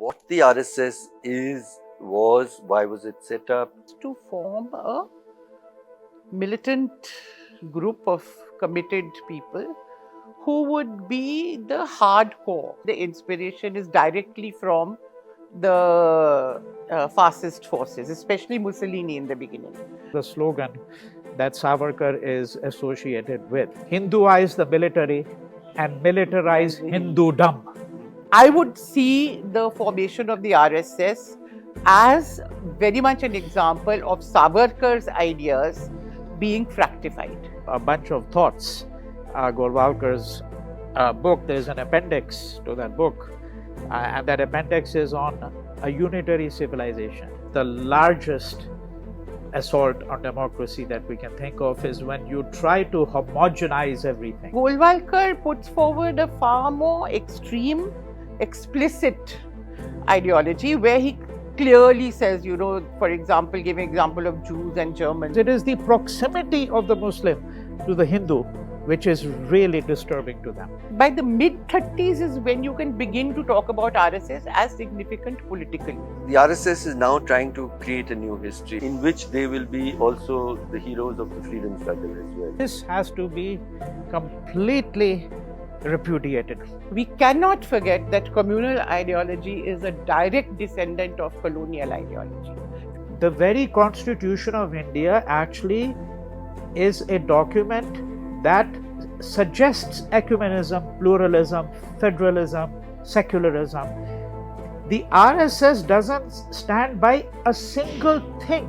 what the RSS was, why was it set up? To form a militant group of committed people who would be the hardcore. The inspiration is directly from the fascist forces, especially Mussolini in the beginning. The slogan that Savarkar is associated with: Hinduize the military and militarize Hindudom. I would see the formation of the RSS as very much an example of Savarkar's ideas being fructified. A bunch of thoughts. Golwalkar's book, there's an appendix to that book, and that appendix is on a unitary civilization. The largest assault on democracy that we can think of is when you try to homogenize everything. Golwalkar puts forward a far more extreme, explicit ideology where he clearly says, for example, giving example of Jews and Germans. It is the proximity of the Muslim to the Hindu which is really disturbing to them. By the mid-30s is when you can begin to talk about RSS as significant politically. The RSS is now trying to create a new history in which they will be also the heroes of the freedom struggle as well. This has to be completely repudiated. We cannot forget that communal ideology is a direct descendant of colonial ideology. The very Constitution of India actually is a document that suggests ecumenism, pluralism, federalism, secularism. The RSS doesn't stand by a single thing.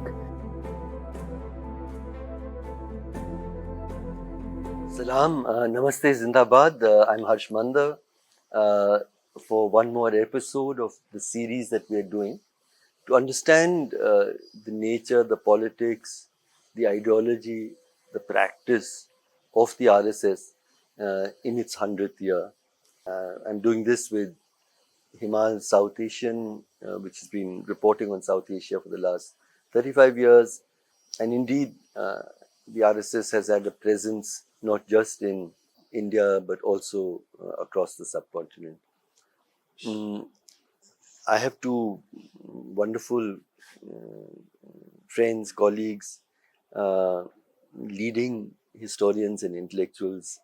Salam, Namaste, Zindabad. I'm Harsh Mander for one more episode of the series that we are doing to understand the nature, the politics, the ideology, the practice of the RSS in its 100th year. I'm doing this with Himal, Southasian, which has been reporting on South Asia for the last 35 years. And indeed, the RSS has had a presence not just in India, but also across the subcontinent. I have two wonderful friends, colleagues, leading historians and intellectuals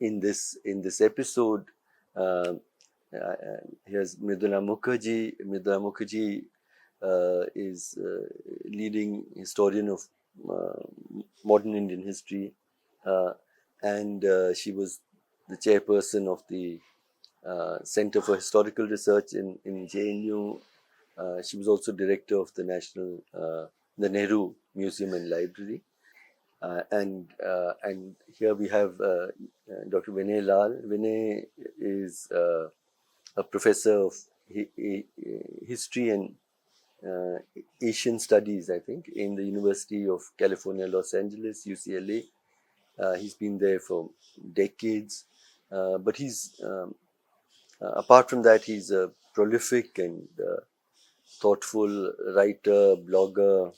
in this episode. Here's Mridula Mukherjee. Mridula Mukherjee is leading historian of modern Indian history, and she was the chairperson of the Center for Historical Research in JNU. She was also director of the Nehru Museum and Library. And here we have Dr. Vinay Lal. Vinay is a professor of history and Asian studies, I think, in the University of California, Los Angeles, UCLA. He's been there for decades, but he's apart from that, he's a prolific and thoughtful writer, blogger,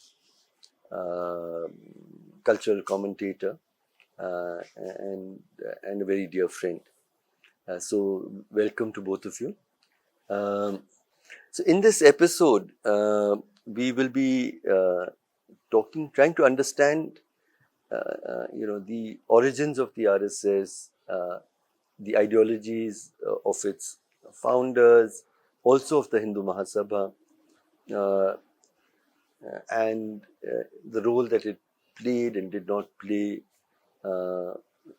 cultural commentator, and a very dear friend. So welcome to both of you. So in this episode, we will be trying to understand, the origins of the RSS, the ideologies of its founders, also of the Hindu Mahasabha, and the role that it played and did not play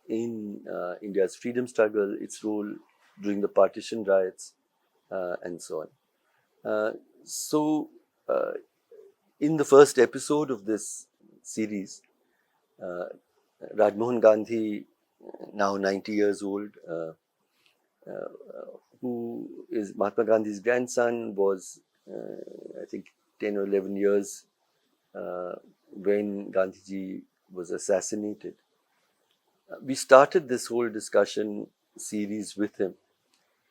in India's freedom struggle, its role during the Partition riots, and so on. So, in the first episode of this series, Rajmohan Gandhi, now 90 years old, who is Mahatma Gandhi's grandson, was, I think, 10 or 11 years when Gandhiji was assassinated. We started this whole discussion series with him.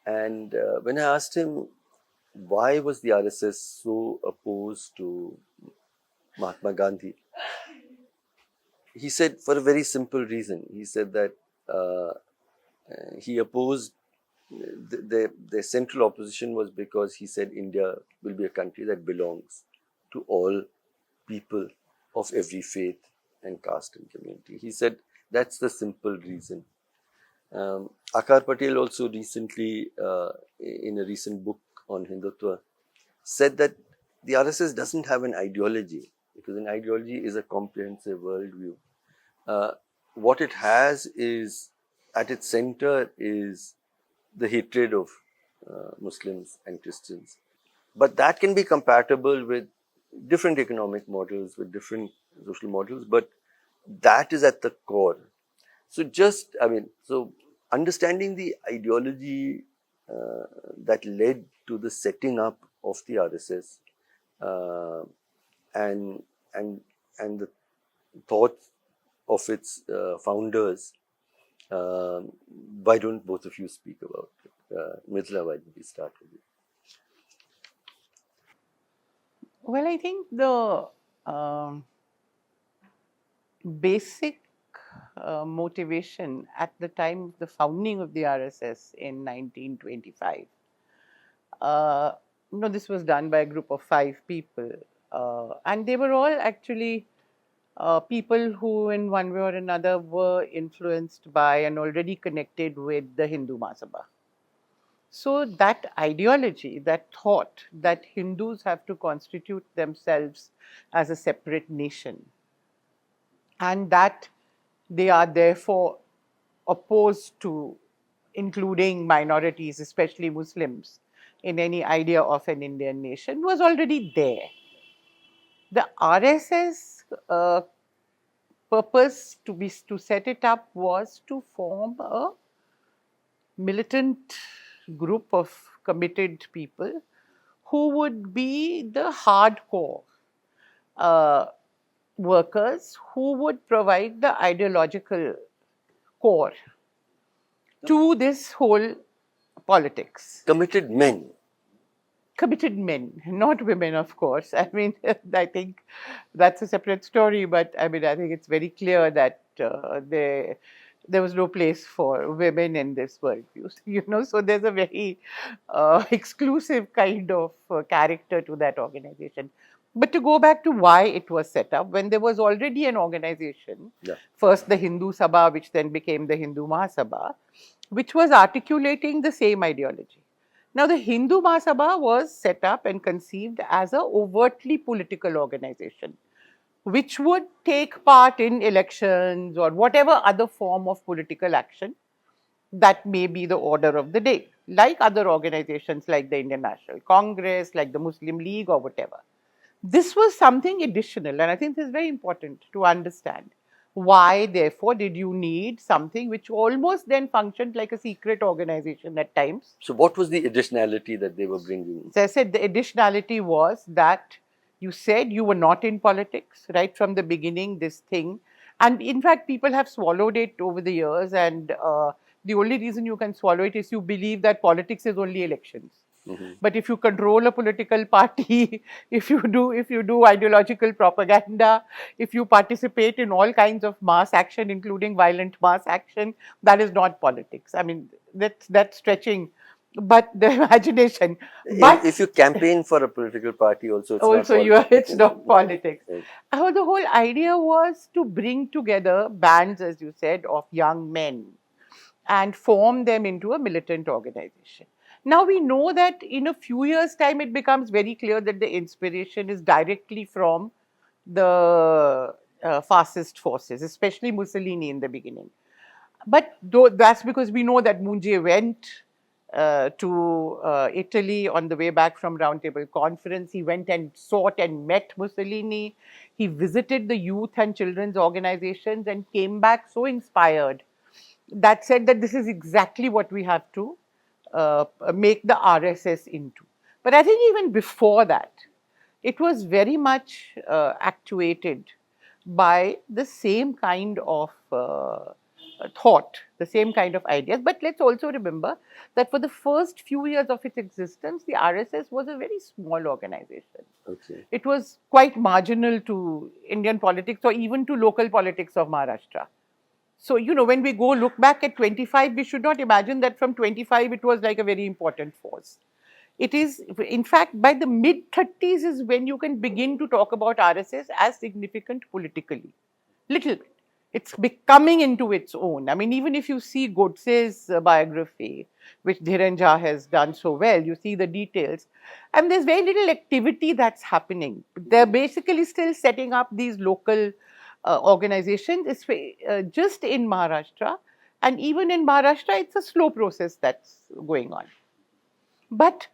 And when I asked him why was the RSS so opposed to Mahatma Gandhi, he said for a very simple reason. He said that he opposed their central opposition was because he said India will be a country that belongs to all people of every faith and caste and community. He said that's the simple reason. Akar Patel also recently, in a recent book on Hindutva, said that the RSS doesn't have an ideology, because an ideology is a comprehensive worldview. What it has is, at its center, is the hatred of Muslims and Christians. But that can be compatible with different economic models, with different social models, but that is at the core. So so understanding the ideology that led to the setting up of the RSS, and the thoughts of its founders. Why don't both of you speak about it? Mridula, why don't we start with you? Well, I think the basic motivation at the time of the founding of the RSS in 1925. This was done by a group of 5 people, and they were all actually people who, in one way or another, were influenced by and already connected with the Hindu Mahasabha. So that ideology, that thought that Hindus have to constitute themselves as a separate nation, and that they are therefore opposed to including minorities, especially Muslims, in any idea of an Indian nation, was already there. The RSS purpose to set it up was to form a militant group of committed people who would be the hardcore workers who would provide the ideological core to this whole politics. Committed men. Committed men, not women, of course. I mean, I think that's a separate story, but I mean, I think it's very clear that there was no place for women in this worldview, so there's a very exclusive kind of character to that organization. But to go back to why it was set up, when there was already an organization, first the Hindu Sabha, which then became the Hindu Mahasabha, which was articulating the same ideology. Now, the Hindu Mahasabha was set up and conceived as an overtly political organization, which would take part in elections or whatever other form of political action that may be the order of the day, like other organizations like the Indian National Congress, like the Muslim League or whatever. This was something additional, and I think this is very important to understand. Why, therefore, did you need something which almost then functioned like a secret organization at times? So what was the additionality that they were bringing? So I said the additionality was that you said you were not in politics right from the beginning, this thing. And in fact, people have swallowed it over the years, and the only reason you can swallow it is you believe that politics is only elections. Mm-hmm. But if you control a political party, if you do ideological propaganda, if you participate in all kinds of mass action, including violent mass action, that is not politics. I mean, that's stretching, but the imagination. But if you campaign for a political party, also it's not politics. Right. The whole idea was to bring together bands, as you said, of young men and form them into a militant organization. Now we know that in a few years' time, it becomes very clear that the inspiration is directly from the fascist forces, especially Mussolini in the beginning. But that's because we know that Munje went to Italy on the way back from Round Table Conference. He went and sought and met Mussolini. He visited the youth and children's organizations and came back so inspired that said that this is exactly what we have to make the RSS into. But I think even before that, it was very much actuated by the same kind of thought, the same kind of ideas. But let's also remember that for the first few years of its existence, the RSS was a very small organization. Okay. It was quite marginal to Indian politics or even to local politics of Maharashtra. So, when we go look back at 25, we should not imagine that from 25 it was like a very important force. It is, in fact, by the mid 30s is when you can begin to talk about RSS as significant politically. Little bit. It's becoming into its own. I mean, even if you see Godse's biography, which Dhiren Jha has done so well, you see the details, and there's very little activity that's happening. They're basically still setting up these local organizations, just in Maharashtra, and even in Maharashtra, it's a slow process that's going on. But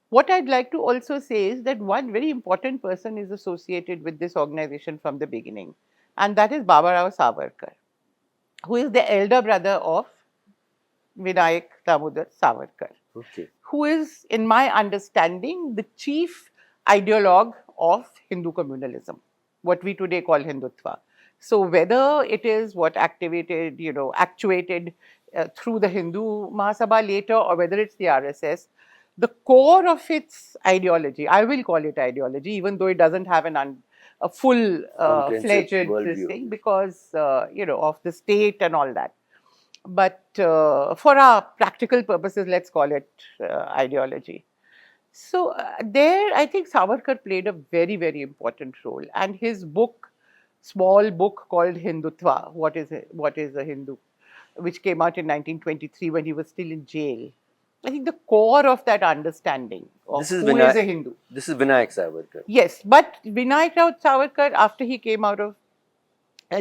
what I'd like to also say is that one very important person is associated with this organization from the beginning, and that is Babarao Savarkar, who is the elder brother of Vinayak Damodar Savarkar, Okay. who is, in my understanding, the chief ideologue of Hindu communalism, what we today call Hindutva. So whether it is what actuated through the Hindu Mahasabha later, or whether it's the RSS, the core of its ideology, I will call it ideology, even though it doesn't have a full Comprehensive fledged worldview. thing, because of the state and all that. But for our practical purposes, let's call it ideology. So there, I think Savarkar played a very, very important role, and his book, small book called Hindutva, what is a Hindu, which came out in 1923 when he was still in jail. I think the core of that understanding of This is who is a Hindu. This is Vinayak Savarkar. Yes, but Vinayak Savarkar, after he came out of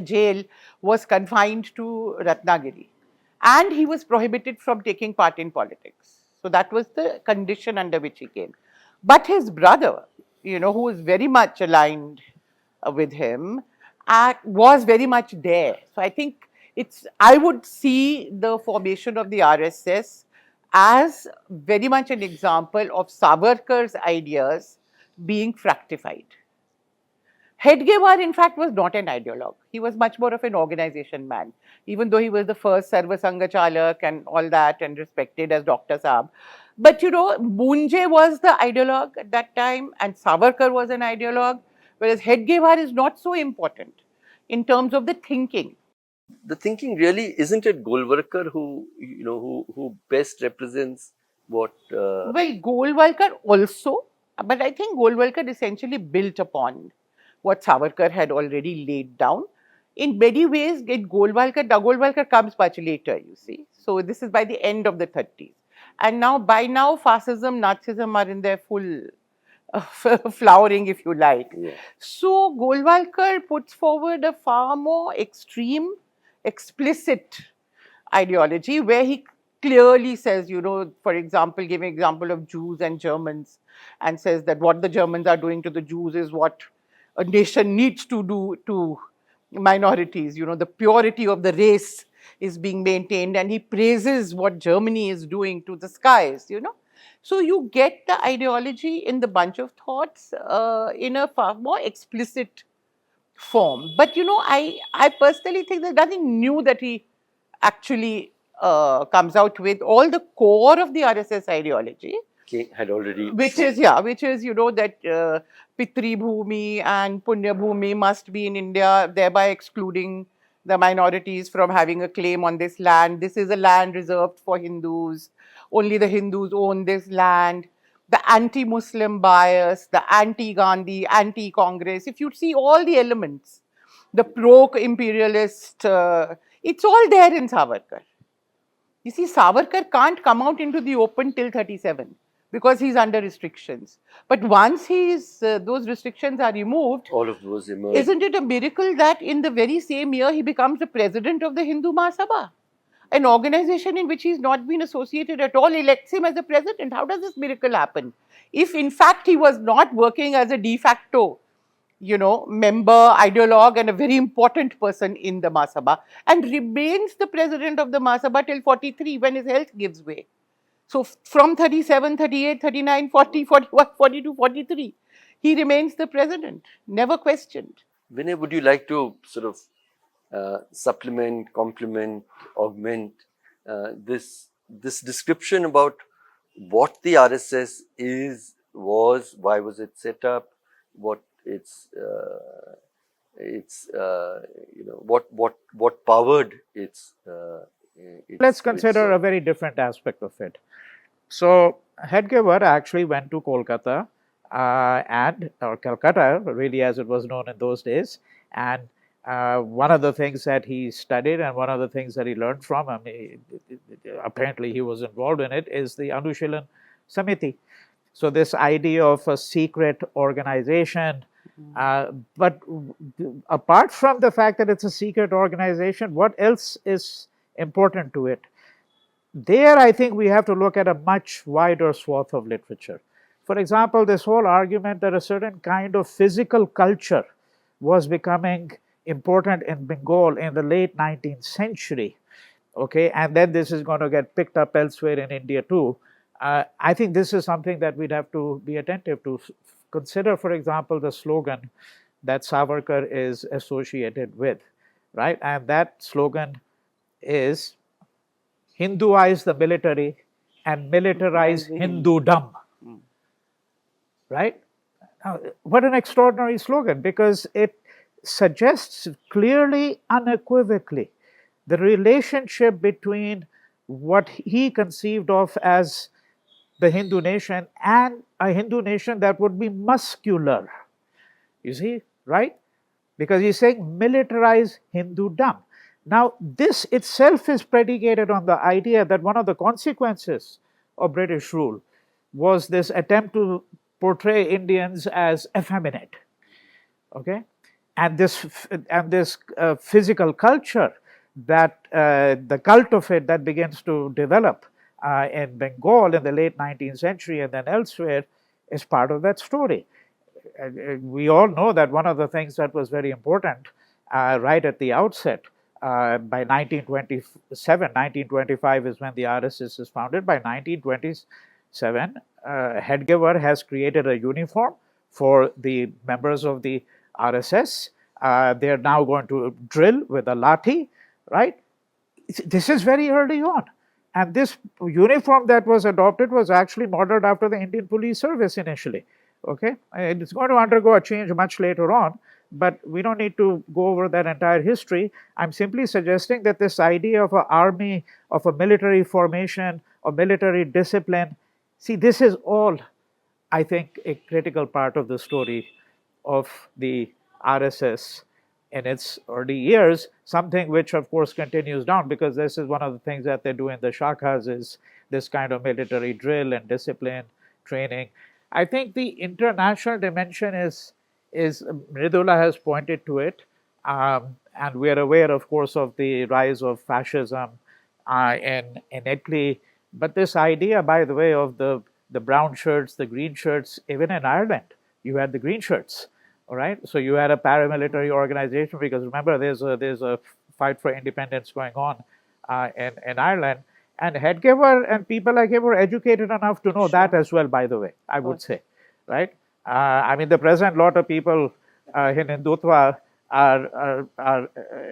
jail, was confined to Ratnagiri, and he was prohibited from taking part in politics. So that was the condition under which he came. But his brother, who was very much aligned with him, was very much there. So I think I would see the formation of the RSS as very much an example of Savarkar's ideas being fructified. Hedgewar, in fact, was not an ideologue. He was much more of an organization man, even though he was the first Sarva Sangha Chalak and all that, and respected as Dr. Saab. But Bunje was the ideologue at that time, and Savarkar was an ideologue, whereas Hedgewar is not so important in terms of the thinking. The thinking really, isn't it Golwalkar who best represents what? Well, Golwalkar also, but I think Golwalkar essentially built upon what Savarkar had already laid down. In many ways, Golwalkar comes much later, you see. So this is by the end of the 30s. And by now, fascism, Nazism are in their full flowering, if you like. Yeah. So Golwalkar puts forward a far more extreme, explicit ideology, where he clearly says, for example, giving example of Jews and Germans, and says that what the Germans are doing to the Jews is what a nation needs to do to minorities. The purity of the race is being maintained, and he praises what Germany is doing to the skies. So you get the ideology in the bunch of thoughts in a far more explicit form. But I personally think there's nothing new that he actually comes out with. All the core of the RSS ideology, Had already, which is that Pitri Bhumi and Punya Bhumi must be in India, thereby excluding the minorities from having a claim on this land. This is a land reserved for Hindus. Only the Hindus own this land. The anti-Muslim bias, the anti-Gandhi, anti-Congress. If you see all the elements, the pro-imperialist, it's all there in Savarkar. You see, Savarkar can't come out into the open till 37 because he's under restrictions. But once those restrictions are removed, all of those emerged. Isn't it a miracle that in the very same year he becomes the president of the Hindu Mahasabha? An organization in which he's not been associated at all elects him as the president. How does this miracle happen? If in fact he was not working as a de facto member, ideologue, and a very important person in the Mahasabha, and remains the president of the Mahasabha till 43 when his health gives way. So from 37, 38, 39, 40, 41, 42, 43, he remains the president, never questioned. Vinay, would you like to sort of supplement, complement, augment this description about what the RSS was, why was it set up, what its its what powered its. Let's consider a very different aspect of it. So Hedgeworth actually went to Kolkata or Calcutta, really as it was known in those days, and one of the things that he studied and one of the things that he learned from, I mean, apparently he was involved in it, is the Anushilan Samiti. So this idea of a secret organization, but apart from the fact that it's a secret organization, what else is important to it? There, I think we have to look at a much wider swath of literature. For example, this whole argument that a certain kind of physical culture was becoming important in Bengal in the late 19th century, okay, and then this is going to get picked up elsewhere in India too. I think this is something that we'd have to be attentive to. Consider, for example, the slogan that Savarkar is associated with, right? And that slogan is Hinduize the military and militarize Hindudom, right? Now, what an extraordinary slogan, because it suggests clearly, unequivocally, the relationship between what he conceived of as the Hindu nation and a Hindu nation that would be muscular. You see, right? Because he's saying militarize Hindudom. Now, this itself is predicated on the idea that one of the consequences of British rule was this attempt to portray Indians as effeminate, okay? And this physical culture, that the cult of it that begins to develop in Bengal in the late 19th century and then elsewhere is part of that story. We all know that one of the things that was very important right at the outset, by 1927, 1925 is when the RSS is founded. By 1927, Hedgeworth has created a uniform for the members of the RSS. They are now going to drill with a lathi, right? This is very early on. And this uniform that was adopted was actually modeled after the Indian Police Service initially. Okay, it's going to undergo a change much later on, but we don't need to go over that entire history. I'm simply suggesting that this idea of an army, of a military formation, of military discipline, see, this is all, I think, a critical part of the story of the RSS in its early years, something which of course continues down, because this is one of the things that they do in the shakhas, is this kind of military drill and discipline training. I think the international dimension is Mridula has pointed to it, and we are aware, of course, of the rise of fascism in Italy. But this idea, by the way, of the brown shirts, the green shirts, even in Ireland, you had the green shirts. All right, so you had a paramilitary organization, because remember, there's a fight for independence going on in Ireland. And Hedgeworth and people like him were educated enough to know that as well, by the way, I would say, right? I mean, the present lot of people in Hindutva are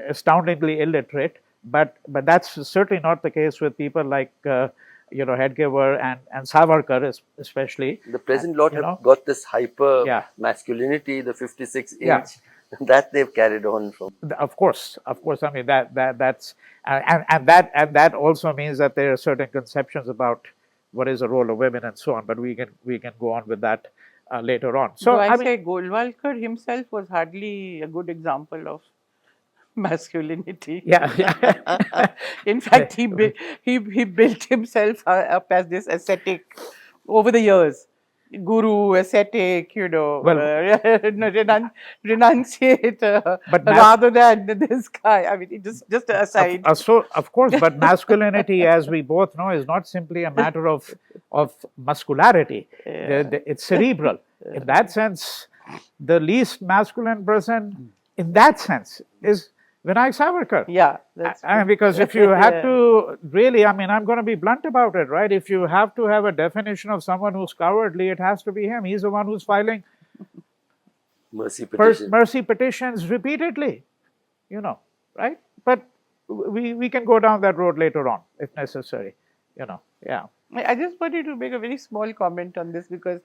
astoundingly illiterate, but that's certainly not the case with people like, Hedgeworth and Savarkar especially. The present lot have got this hyper-masculinity, the 56-inch, that they've carried on from. Of course. I mean, that's and that also means that there are certain conceptions about what is the role of women and so on. But we can go on with that later on. So I say Golwalkar himself was hardly a good example of masculinity. Yeah. In fact, he built himself up as this ascetic over the years. Guru, ascetic, renunciate, rather than this guy. I mean, just aside. So, of course, but masculinity, as we both know, is not simply a matter of muscularity. It's cerebral. In that sense, the least masculine person, in that sense, is Vinayak Savarkar. Yeah, that's true. Because if you had to really, I mean, I'm going to be blunt about it, right? If you have to have a definition of someone who's cowardly, it has to be him. He's the one who's filing mercy petitions repeatedly, right? But we can go down that road later on if necessary, yeah. I just wanted to make a very small comment on this, because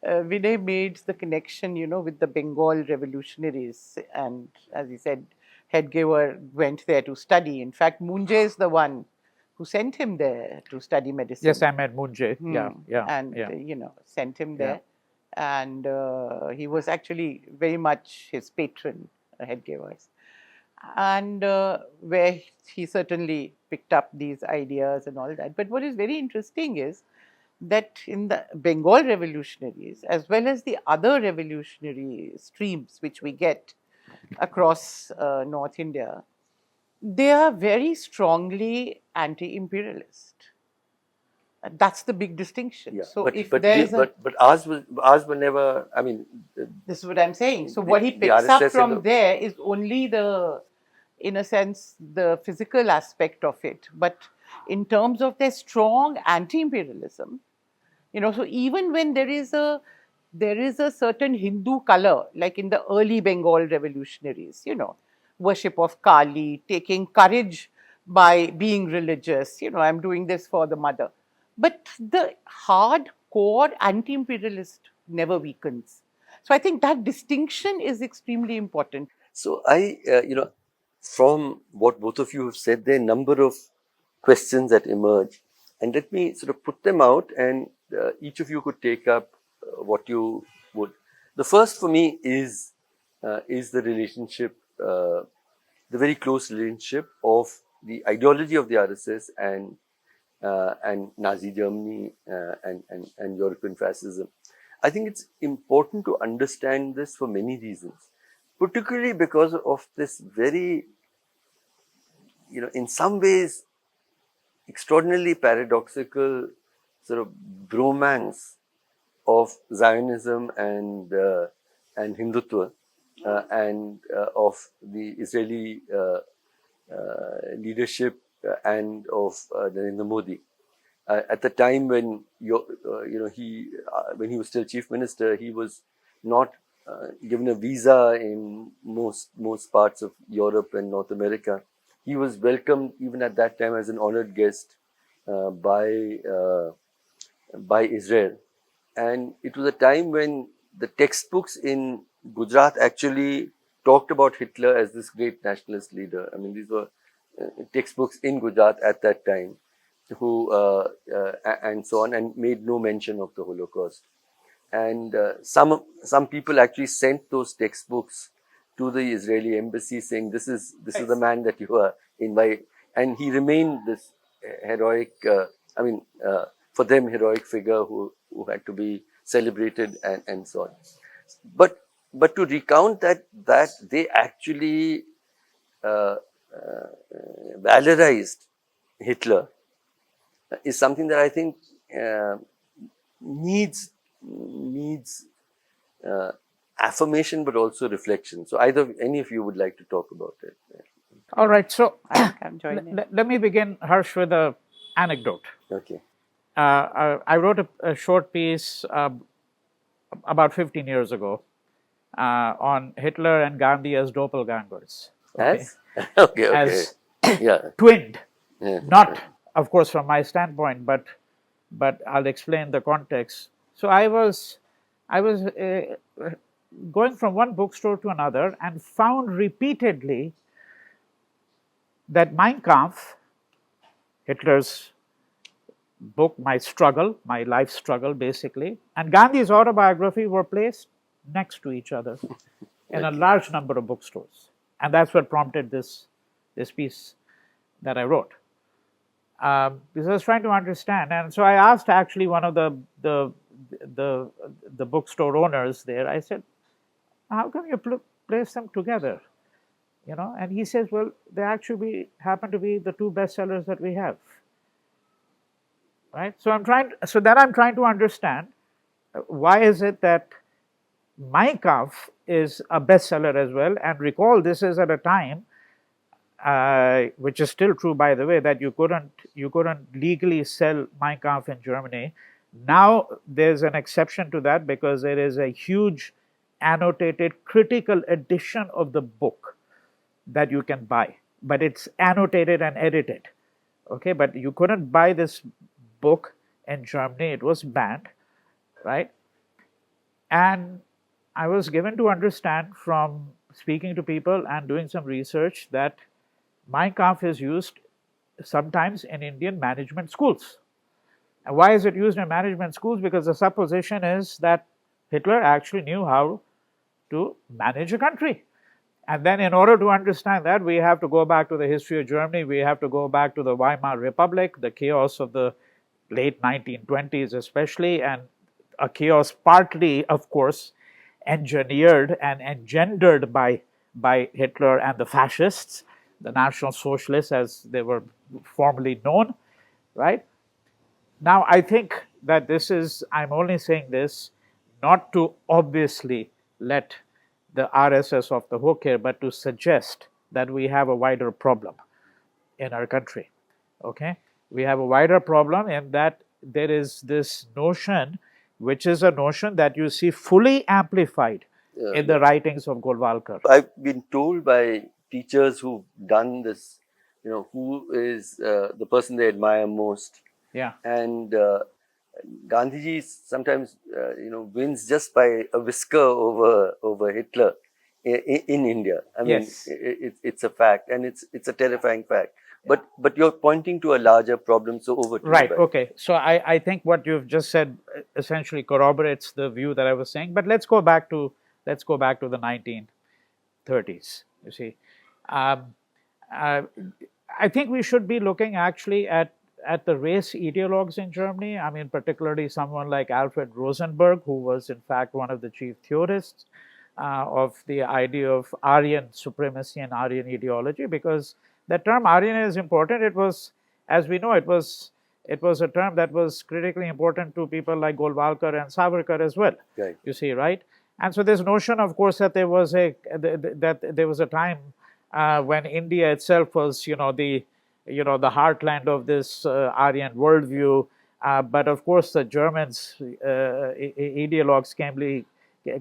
Vinay made the connection, with the Bengal revolutionaries. And as he said, Hedgewer went there to study. In fact, Munjay is the one who sent him there to study medicine. Yes, I met Munjay. And, sent him there. And he was actually very much his patron, Hedgewer's. And where he certainly picked up these ideas and all that. But what is very interesting is that in the Bengal revolutionaries, as well as the other revolutionary streams which we get across North India, they are very strongly anti-imperialist. That's the big distinction. Yeah, so but ours were never. I mean, this is what I'm saying. So what he picks up from there is only in a sense, the physical aspect of it. But in terms of their strong anti-imperialism, so even when there is a certain Hindu color, like in the early Bengal revolutionaries, worship of Kali, taking courage by being religious, I'm doing this for the mother. But the hardcore anti-imperialist never weakens. So I think that distinction is extremely important. So from what both of you have said, there are a number of questions that emerge, and let me sort of put them out, and each of you could take up what you would. The first for me is the relationship, the very close relationship of the ideology of the RSS and Nazi Germany and European fascism. I think it's important to understand this for many reasons, particularly because of this very, in some ways, extraordinarily paradoxical sort of bromance of Zionism and Hindutva and of the Israeli leadership and of Narendra Modi. At the time when when he was still chief minister, he was not given a visa in most parts of Europe and North America. He was welcomed even at that time as an honored guest by Israel, and it was a time when the textbooks in Gujarat actually talked about Hitler as this great nationalist leader. I mean, these were textbooks in Gujarat at that time, who and so on, and made no mention of the Holocaust. And some people actually sent those textbooks to the Israeli embassy, saying, "This is the man that you are invite." And he remained this heroic, for them, heroic figure who had to be celebrated and so on. But to recount that they actually valorized Hitler is something that I think needs affirmation, but also reflection. So any of you would like to talk about it? All right. So let let me begin, Harsh, with an anecdote. Okay. I wrote a short piece about 15 years ago on Hitler and Gandhi as doppelgangers. Okay. Okay. As yeah. twinned. Yeah. Not, of course, from my standpoint, but I'll explain the context. So I was going from one bookstore to another and found repeatedly that Mein Kampf, Hitler's book, my life struggle, basically, and Gandhi's autobiography were placed next to each other in a large number of bookstores, and that's what prompted this piece that I wrote. Because I was trying to understand, and so I asked actually one of the bookstore owners there. I said, "How come you place them together?" And he says, "Well, they actually happen to be the two bestsellers that we have." Right. So I'm trying to understand why is it that Mein Kampf is a bestseller as well. And recall, this is at a time, which is still true, by the way, that you couldn't legally sell Mein Kampf in Germany. Now there's an exception to that because there is a huge annotated critical edition of the book that you can buy, but it's annotated and edited. Okay, but you couldn't buy this book in Germany; it was banned, right? And I was given to understand from speaking to people and doing some research that Mein Kampf is used sometimes in Indian management schools. And why is it used in management schools? Because the supposition is that Hitler actually knew how to manage a country. And then, in order to understand that, we have to go back to the history of Germany. We have to go back to the Weimar Republic, the chaos of the late 1920s, especially, and a chaos partly, of course, engineered and engendered by Hitler and the fascists, the National Socialists, as they were formerly known, right? Now, I think that this is, I'm only saying this not to obviously let the RSS off the hook here, but to suggest that we have a wider problem in our country. Okay? We have a wider problem in that there is this notion, which is a notion that you see fully amplified in the writings of Golwalkar. I've been told by teachers who've done this, who is the person they admire most. Yeah. And Gandhiji sometimes, wins just by a whisker over Hitler in India. I mean, Yes. It's a fact, and it's a terrifying fact. But you're pointing to a larger problem. So over to you. Right. Okay. So I think what you've just said essentially corroborates the view that I was saying. But let's go back to the 1930s. You see, I think we should be looking actually at the race ideologues in Germany. I mean, particularly someone like Alfred Rosenberg, who was in fact one of the chief theorists of the idea of Aryan supremacy and Aryan ideology, because the term Aryan is important. It was, as we know, it was a term that was critically important to people like Golwalkar and Savarkar as well. Right. You see, right? And so this notion, of course, that there was a time when India itself was, the heartland of this Aryan worldview. But of course, the Germans, ideologues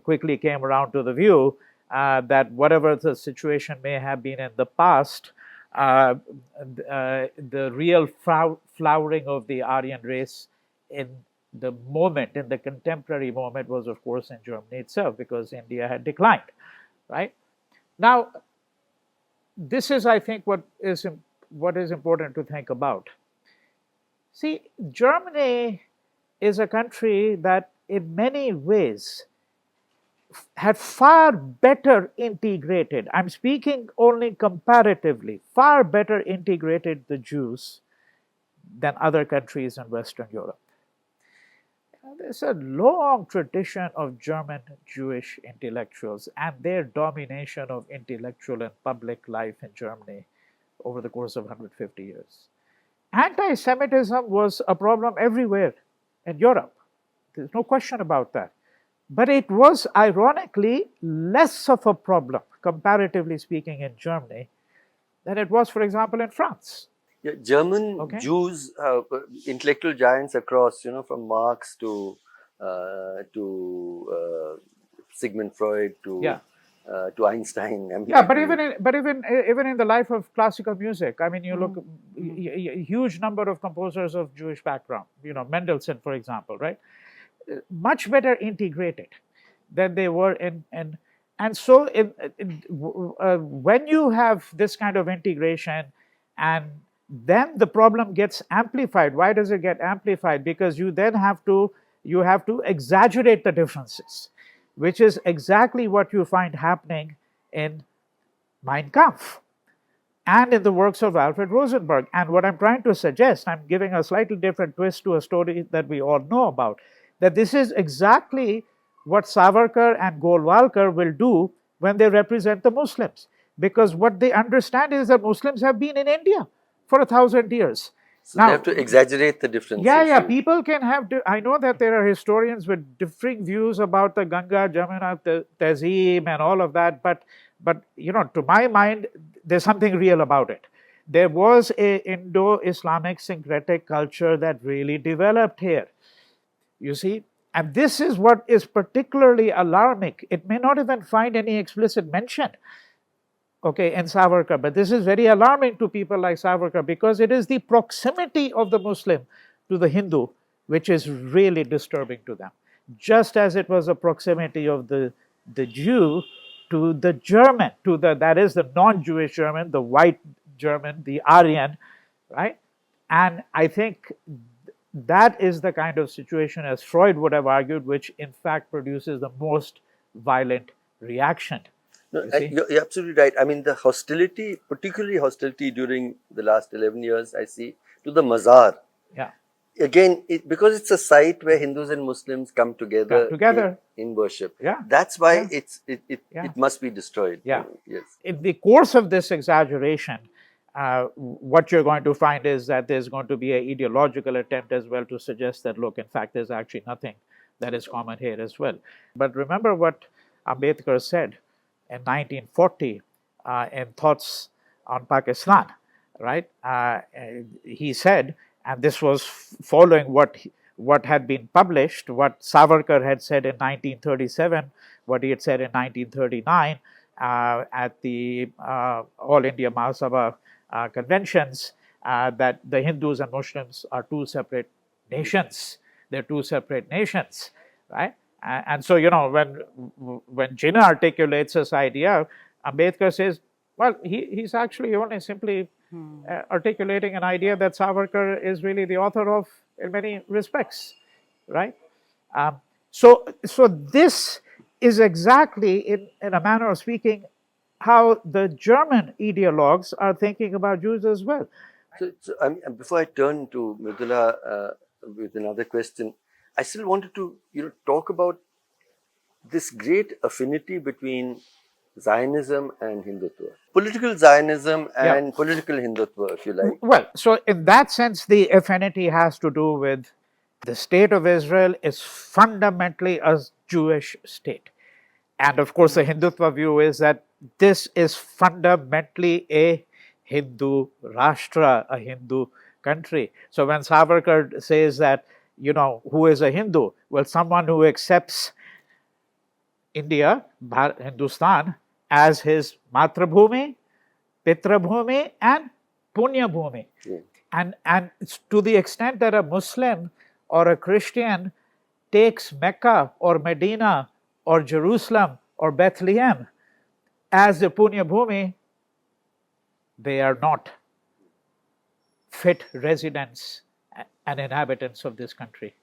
quickly came around to the view that whatever the situation may have been in the past, the real flowering of the Aryan race in the contemporary moment was, of course, in Germany itself, because India had declined, right? Now, this is, I think, what is important to think about. See, Germany is a country that in many ways had far better integrated, I'm speaking only comparatively, far better integrated the Jews than other countries in Western Europe. There's a long tradition of German Jewish intellectuals and their domination of intellectual and public life in Germany over the course of 150 years. Anti-Semitism was a problem everywhere in Europe. There's no question about that. But it was, ironically, less of a problem, comparatively speaking, in Germany than it was, for example, in France. Yeah, German Jews, intellectual giants across, from Marx to Sigmund Freud to Einstein. I mean, but even in the life of classical music, I mean, you look a huge number of composers of Jewish background. Mendelssohn, for example, right? Much better integrated than they were in and so when you have this kind of integration, and then the problem gets amplified. Why does it get amplified? Because you then have to exaggerate the differences, which is exactly what you find happening in Mein Kampf and in the works of Alfred Rosenberg. And what I'm trying to suggest, I'm giving a slightly different twist to a story that we all know about, that this is exactly what Savarkar and Golwalkar will do when they represent the Muslims. Because what they understand is that Muslims have been in India for 1,000 years. So now, they have to exaggerate the differences. Yeah. People can have. I know that there are historians with differing views about the Ganga, Jamuna, Tehzeeb, and all of that. But to my mind, there's something real about it. There was a Indo-Islamic syncretic culture that really developed here. You see, and this is what is particularly alarming. It may not even find any explicit mention, in Savarkar, but this is very alarming to people like Savarkar, because it is the proximity of the Muslim to the Hindu which is really disturbing to them. just as it was a proximity of the Jew to the German, to the, that is the non-Jewish German, the white German, the Aryan, right? And I think that is the kind of situation, as Freud would have argued, which in fact produces the most violent reaction. No, you're absolutely right. I mean, the hostility, particularly hostility during the last 11 years, I see, to the mazar. Yeah. Again, because it's a site where Hindus and Muslims come together, in worship. Yeah. That's why it must be destroyed. Yeah. Yes. In the course of this exaggeration, what you're going to find is that there's going to be an ideological attempt as well to suggest that, look, in fact, there's actually nothing that is common here as well. But remember what Ambedkar said in 1940 in Thoughts on Pakistan, right? He said, and this was following what had been published, what Savarkar had said in 1937, what he had said in 1939 at the All India Mahasabha conventions, that the Hindus and Muslims are two separate nations. They're two separate nations, right? And so, you know, when Jinnah articulates this idea, Ambedkar says, well, he's actually only simply articulating an idea that Savarkar is really the author of in many respects, right? So this is exactly, in a manner of speaking, how the German ideologues are thinking about Jews as well. So before I turn to Mridula with another question, I still wanted to talk about this great affinity between Zionism and Hindutva. Political Zionism and political Hindutva, if you like. Well, so in that sense, the affinity has to do with the state of Israel is fundamentally a Jewish state. And of course, the Hindutva view is that this is fundamentally a Hindu Rashtra, a Hindu country. So when Savarkar says that, who is a Hindu? Well, someone who accepts India, Hindustan, as his Matrabhumi, Pitrabhumi, and Punyabhumi. Yeah. And to the extent that a Muslim or a Christian takes Mecca or Medina or Jerusalem or Bethlehem as the Punyabhumi, they are not fit residents and inhabitants of this country,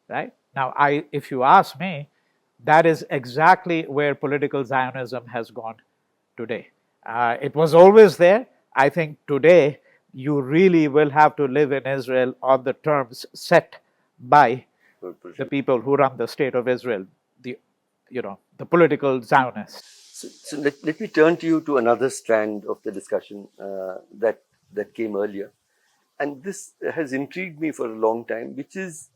right? Now, if you ask me, that is exactly where political Zionism has gone today. It was always there. I think today you really will have to live in Israel on the terms set by the people who run the state of Israel, the political Zionists. So let me turn to you to another strand of the discussion that came earlier. And this has intrigued me for a long time, which is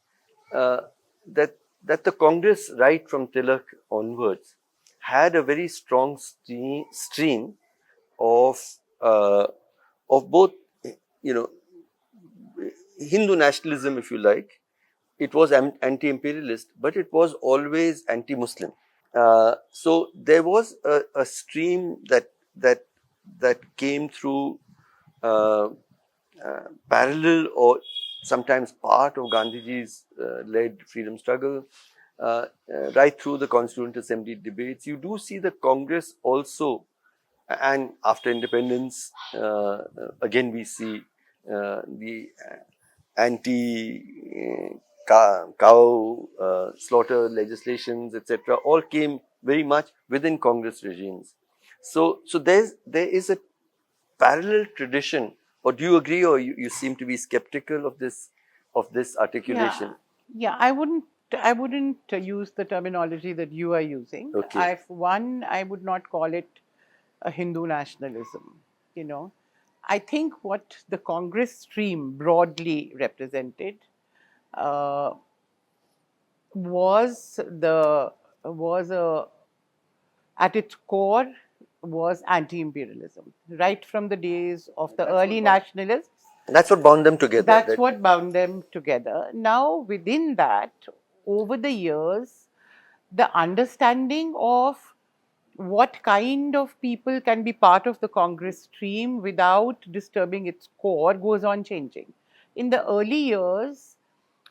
that the Congress, right from Tilak onwards, had a very strong stream of both, Hindu nationalism, if you like. It was anti-imperialist, but it was always anti-Muslim. So there was a stream that came through parallel or sometimes part of Gandhiji's led freedom struggle, right through the Constituent Assembly debates. You do see the Congress also, and after independence, again we see the anti-cow slaughter legislations, etc., all came very much within Congress regimes. So there is a parallel tradition. Or do you agree, or you seem to be skeptical of this articulation? Yeah, I wouldn't use the terminology that you are using. Okay. I would not call it a Hindu nationalism. I think what the Congress stream broadly represented was at its core was anti-imperialism, right from the days of the early nationalists. That's what bound them together. That's what bound them together. Now, within that, over the years, the understanding of what kind of people can be part of the Congress stream without disturbing its core goes on changing. In the early years,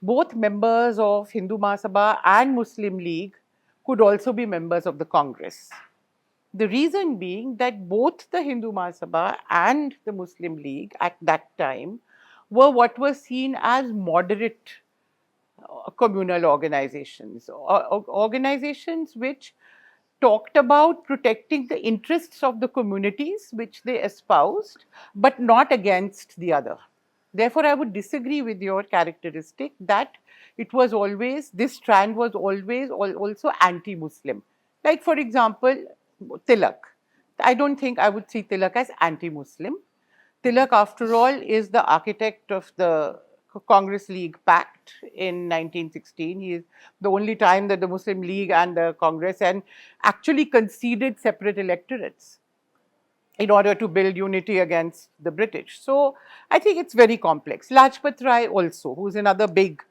both members of Hindu Mahasabha and Muslim League could also be members of the Congress. The reason being that both the Hindu Mahasabha and the Muslim League at that time were what were seen as moderate communal organizations, organizations which talked about protecting the interests of the communities which they espoused, but not against the other. Therefore, I would disagree with your characteristic that it was always, this strand was always also anti-Muslim. Like, for example, Tilak. I don't think I would see Tilak as anti-Muslim. Tilak, after all, is the architect of the Congress League Pact in 1916. He is the only time that the Muslim League and the Congress and actually conceded separate electorates in order to build unity against the British. So I think it's very complex. Lajpat Rai also, who's another big,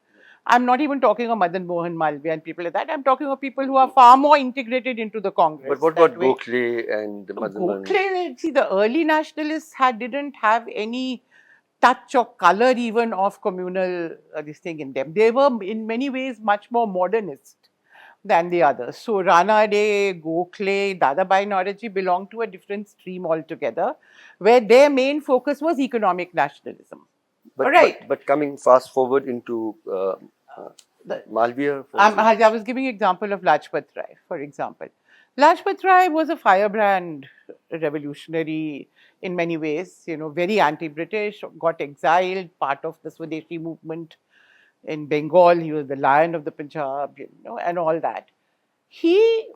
I'm not even talking of Madan Mohan Malviya and people like that. I'm talking of people who are far more integrated into the Congress. But what about Gokhale and Madan Mohan? Gokhale, see, the early nationalists didn't have any touch or color even of communal this thing in them. They were in many ways much more modernist than the others. So Ranade, Gokhale, Dadabhai Naoroji belonged to a different stream altogether, where their main focus was economic nationalism. But coming fast forward into Malviya, I was giving example of Lajpat Rai, for example. Lajpat Rai was a firebrand revolutionary in many ways, very anti-British, got exiled, part of the Swadeshi movement in Bengal. He was the lion of the Punjab, and all that. He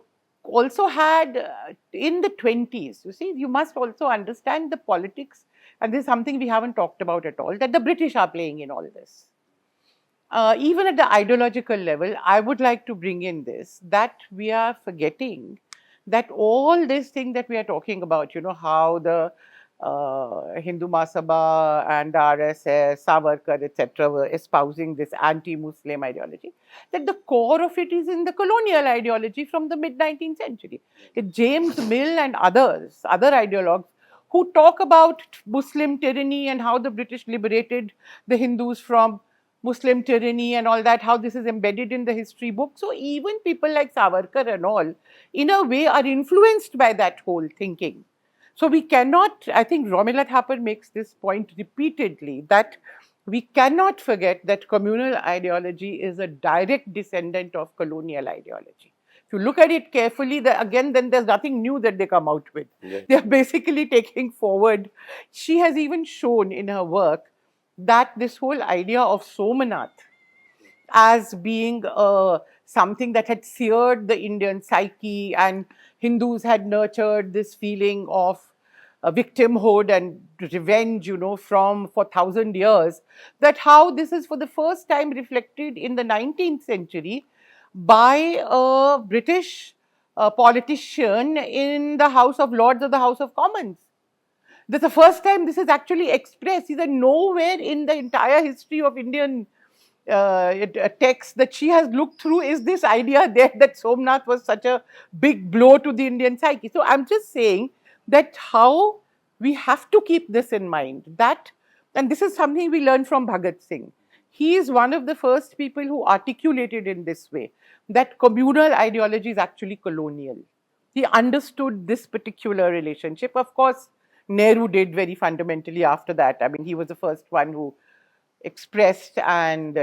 also had, in the 20s, you see, you must also understand the politics, and this is something we haven't talked about at all, that the British are playing in all this. Even at the ideological level, I would like to bring in this, that we are forgetting that all this thing that we are talking about, how the Hindu Mahasabha and the RSS, Savarkar, etc., were espousing this anti-Muslim ideology, that the core of it is in the colonial ideology from the mid-19th century. James Mill and others, other ideologues, who talk about Muslim tyranny and how the British liberated the Hindus from Muslim tyranny and all that, how this is embedded in the history book. So even people like Savarkar and all, in a way, are influenced by that whole thinking. So we cannot, I think Romila Thapar makes this point repeatedly, that we cannot forget that communal ideology is a direct descendant of colonial ideology. If you look at it carefully, then there's nothing new that they come out with. Yeah. They're basically taking forward. She has even shown in her work that this whole idea of Somanath as being something that had seared the Indian psyche, and Hindus had nurtured this feeling of victimhood and revenge, for 1,000 years, that how this is for the first time reflected in the 19th century by a British politician in the House of Lords or the House of Commons. That's the first time this is actually expressed. He said nowhere in the entire history of Indian text that she has looked through is this idea there that Somnath was such a big blow to the Indian psyche. So I'm just saying that how we have to keep this in mind, that, and this is something we learned from Bhagat Singh. He is one of the first people who articulated in this way that communal ideology is actually colonial. He understood this particular relationship. Of course, Nehru did very fundamentally after that. I mean, he was the first one who expressed and,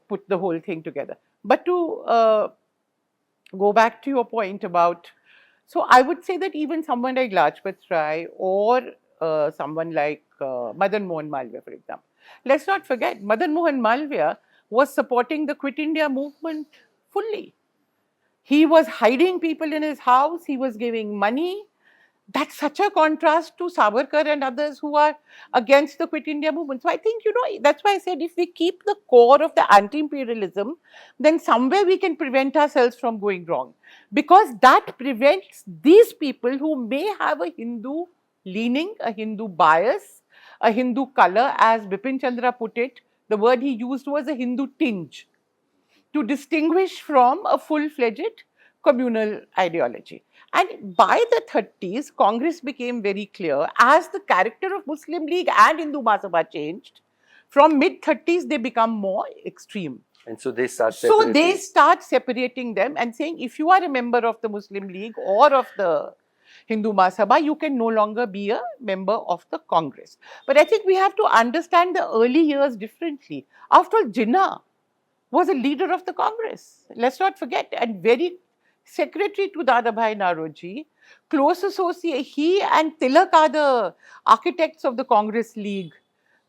put the whole thing together. But to go back to your point about, so I would say that even someone like Lajpat Rai or someone like Madan Mohan Malviya, for example, let's not forget, Madan Mohan Malviya was supporting the Quit India movement fully. He was hiding people in his house, he was giving money. That's such a contrast to Savarkar and others who are against the Quit India movement. So I think, that's why I said if we keep the core of the anti-imperialism, then somewhere we can prevent ourselves from going wrong. Because that prevents these people who may have a Hindu leaning, a Hindu bias, a Hindu color, as Bipin Chandra put it, the word he used was a Hindu tinge, to distinguish from a full-fledged communal ideology. And by the 30s, Congress became very clear as the character of Muslim League and Hindu Mahasabha changed. From mid-30s, they become more extreme. And so they start So separating. they start separating them and saying, if you are a member of the Muslim League or of the Hindu Mahasabha, you can no longer be a member of the Congress. But I think we have to understand the early years differently. After all, Jinnah was a leader of the Congress. Let's not forget, and very secretary to Dadabhai Naoroji, close associate. He and Tilak are the architects of the Congress League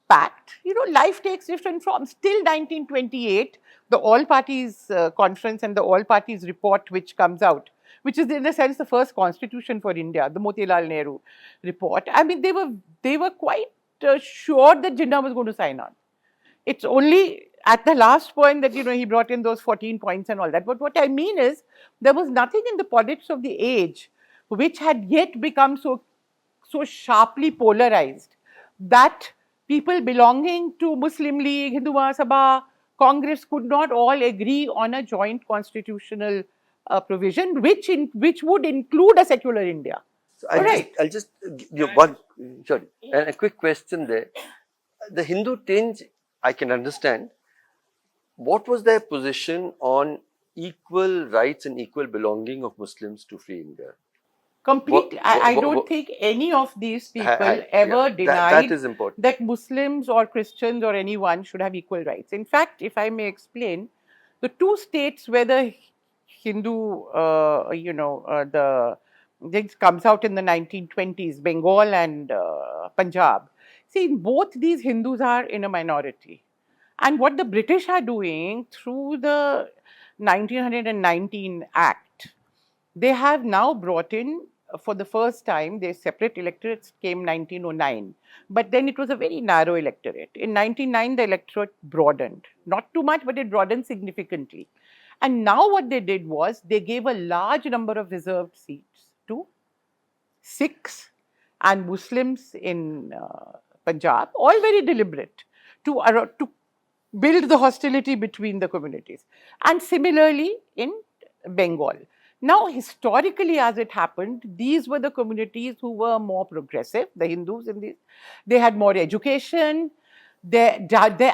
pact. You know, life takes different forms. Till 1928, the All Parties Conference and the All Parties Report, which comes out, which is in a sense the first constitution for India, the Motilal Nehru report. I mean, they were quite sure that Jinnah was going to sign on. It's only at the last point that, you know, he brought in those 14 points and all that. But what I mean is, there was nothing in the politics of the age which had yet become so sharply polarized that people belonging to Muslim League, Hindu Mahasabha, Congress could not all agree on a joint constitutional provision, which would include a secular India. So I'll just give you one, sorry, and a quick question there. The Hindu tinge, I can understand. What was their position on equal rights and equal belonging of Muslims to free India? Completely. I don't think any of these people ever denied that Muslims or Christians or anyone should have equal rights. In fact, if I may explain, the two states where the Hindu, this comes out in the 1920s, Bengal and Punjab. See, in both these Hindus are in a minority. And what the British are doing through the 1919 Act, they have now brought in, for the first time, their separate electorates came 1909. But then it was a very narrow electorate. In 1909, the electorate broadened. Not too much, but it broadened significantly. And now what they did was, they gave a large number of reserved seats to Sikhs and Muslims in Punjab, all very deliberate, to build the hostility between the communities. And similarly in Bengal. Now, historically, as it happened, these were the communities who were more progressive, the Hindus in these. They had more education, their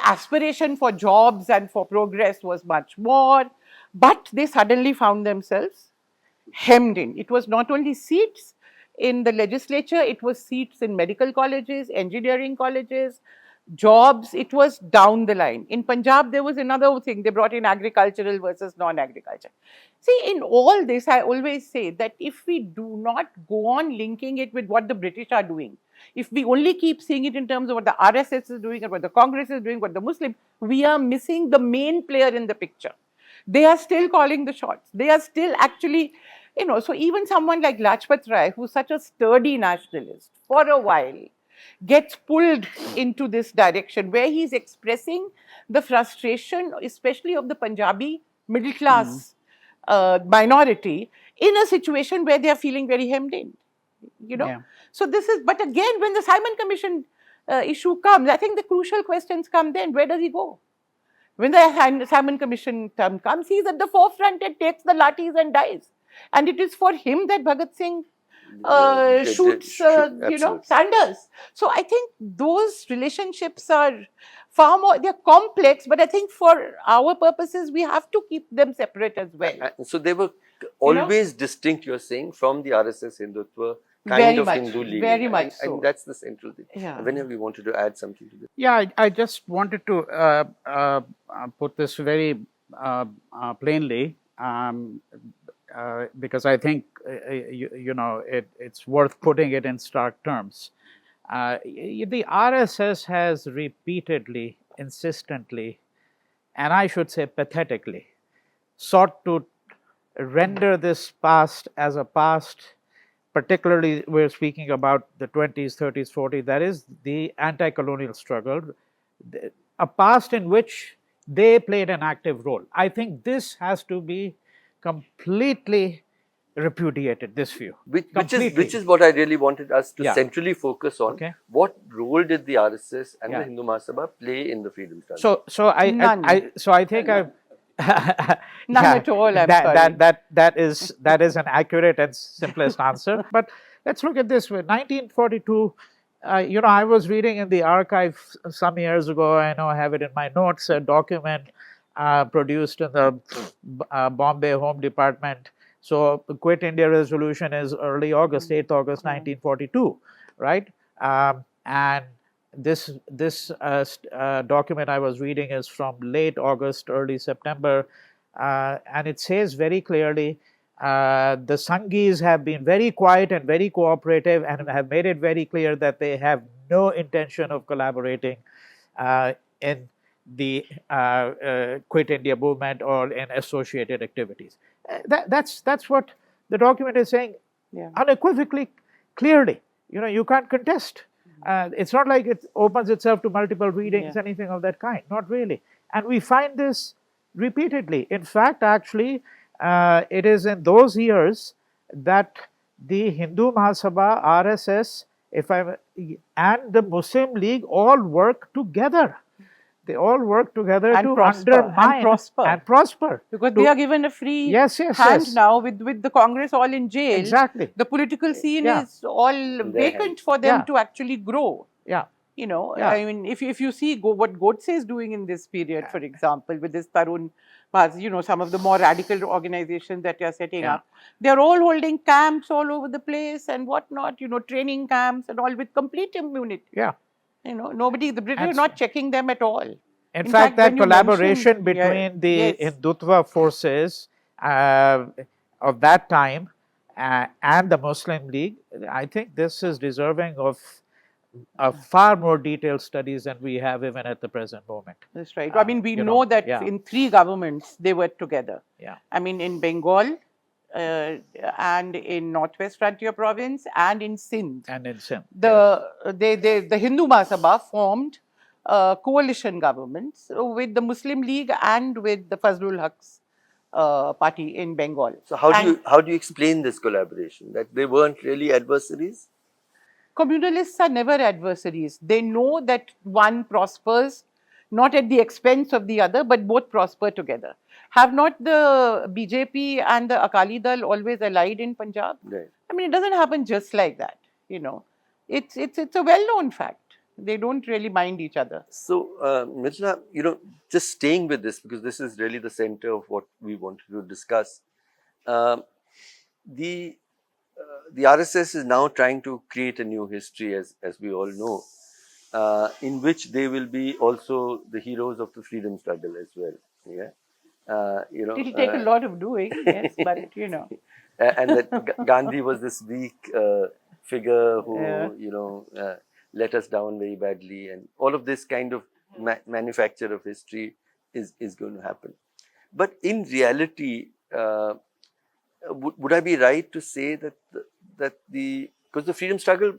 aspiration for jobs and for progress was much more, but they suddenly found themselves hemmed in. It was not only seats in the legislature, it was seats in medical colleges, engineering colleges, jobs. It was down the line. In Punjab, there was another thing. They brought in agricultural versus non-agriculture. See, in all this, I always say that if we do not go on linking it with what the British are doing, if we only keep seeing it in terms of what the RSS is doing, or what the Congress is doing, what the Muslim, we are missing the main player in the picture. They are still calling the shots. They are still actually, you know, so even someone like Lajpat Rai, who's such a sturdy nationalist, for a while, gets pulled into this direction where he's expressing the frustration, especially of the Punjabi middle class minority, in a situation where they are feeling very hemmed in, you know. Yeah. So this is, but again, when the Simon Commission issue comes, I think the crucial questions come then. Where does he go? When the Simon Commission term comes, he's at the forefront and takes the lathis and dies. And it is for him that Bhagat Singh shoots, Sanders. So I think those relationships are far more, they're complex, but I think for our purposes, we have to keep them separate as well. So they were always distinct, you're saying, from the RSS Hindutva kind of Hindu league. Very much so. And that's the central thing. Yeah. Whenever we wanted to add something to this. Yeah, I just wanted to put this very plainly. Because I think, it's worth putting it in stark terms. The RSS has repeatedly, insistently, and I should say pathetically, sought to render this past as a past, particularly we're speaking about the 20s, 30s, 40s, that is the anti-colonial struggle, a past in which they played an active role. I think this has to be completely repudiated, this view. Which is what I really wanted us to centrally focus on. Okay. What role did the RSS and the Hindu Mahasabha play in the freedom struggle? So I think none at all. That is an accurate and simplest answer. But let's look at this way. 1942. I was reading in the archive some years ago. I know I have it in my notes. A document produced in the Bombay Home Department. So the Quit India resolution is early August, 8th August 1942, right? And this document I was reading is from late August, early September, and it says very clearly the Sanghis have been very quiet and very cooperative and have made it very clear that they have no intention of collaborating in the Quit India movement or in associated activities. That's what the document is saying unequivocally, clearly. You can't contest. It's not like it opens itself to multiple readings, anything of that kind. Not really. And we find this repeatedly. In fact, actually, it is in those years that the Hindu Mahasabha, RSS, and the Muslim League all work together. They all work together and to prosper, undermine and prosper. Because they are given a free hand now with the Congress all in jail. Exactly. The political scene is all vacant for them to actually grow. I mean, if you see what Godse is doing in this period, for example, with this Tarun, some of the more radical organizations that they are setting up, they are all holding camps all over the place and whatnot, training camps and all with complete immunity. The British are not checking them at all. In fact, that collaboration between the Hindutva forces of that time and the Muslim League, I think this is deserving of far more detailed studies than we have even at the present moment. That's right. I mean, we know that in 3 governments they were together. I mean, in Bengal, and in Northwest Frontier Province and in Sindh. The Hindu Mahasabha formed coalition governments with the Muslim League and with the Fazlul Haq's party in Bengal. So how do you explain this collaboration? That they weren't really adversaries? Communalists are never adversaries. They know that one prospers not at the expense of the other, but both prosper together. Have not the BJP and the Akali Dal always allied in Punjab? Right. I mean, it doesn't happen just like that. It's a well-known fact. They don't really mind each other. So, Mridula, just staying with this, because this is really the center of what we wanted to discuss. The RSS is now trying to create a new history, as we all know. In which they will be also the heroes of the freedom struggle as well. It'll take a lot of doing, yes, but and that Gandhi was this weak figure who let us down very badly, and all of this kind of manufacture of history is going to happen. But in reality, would I be right to say that because the freedom struggle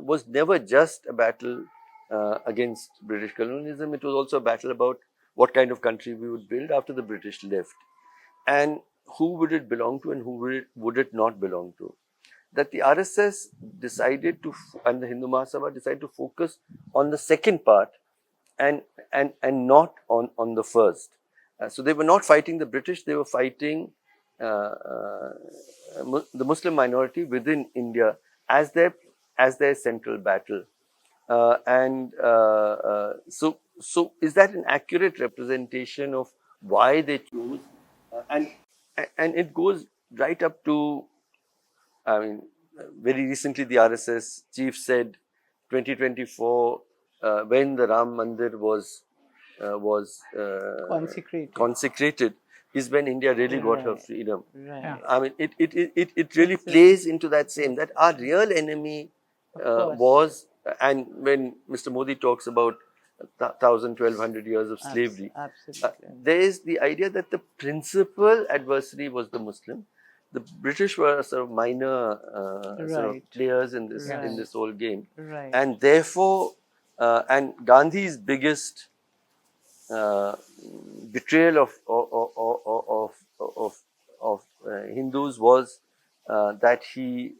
was never just a battle against British colonialism, it was also a battle about what kind of country we would build after the British left, and who would it belong to and who would it not belong to. That the RSS decided to, and the Hindu Mahasabha decided to focus on the second part and not on the first. So they were not fighting the British, they were fighting the Muslim minority within India as their central battle. So is that an accurate representation of why they chose? And it goes right up to, I mean, very recently the RSS chief said 2024, when the Ram Mander was consecrated, is when India really got her freedom. I mean, it really plays into that same, that our real enemy was. And when Mr. Modi talks about 1,000, 1,200 years of slavery, there is the idea that the principal adversary was the Muslim. The British were sort of minor sort of players in this whole game, and therefore, and Gandhi's biggest betrayal of Hindus was that he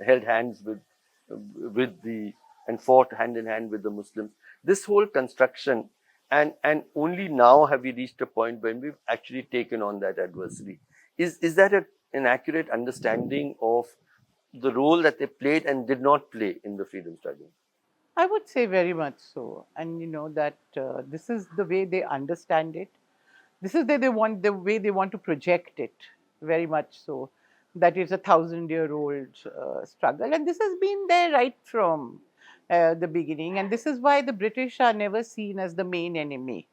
held hands with the and fought hand in hand with the Muslims. This whole construction, and only now have we reached a point when we've actually taken on that adversary. Is that an accurate understanding of the role that they played and did not play in the freedom struggle? I would say very much so. And that this is the way they understand it. This is the way they want to project it, very much so, that it's a 1,000-year-old struggle, and this has been there right from the beginning, and this is why the British are never seen as the main enemy.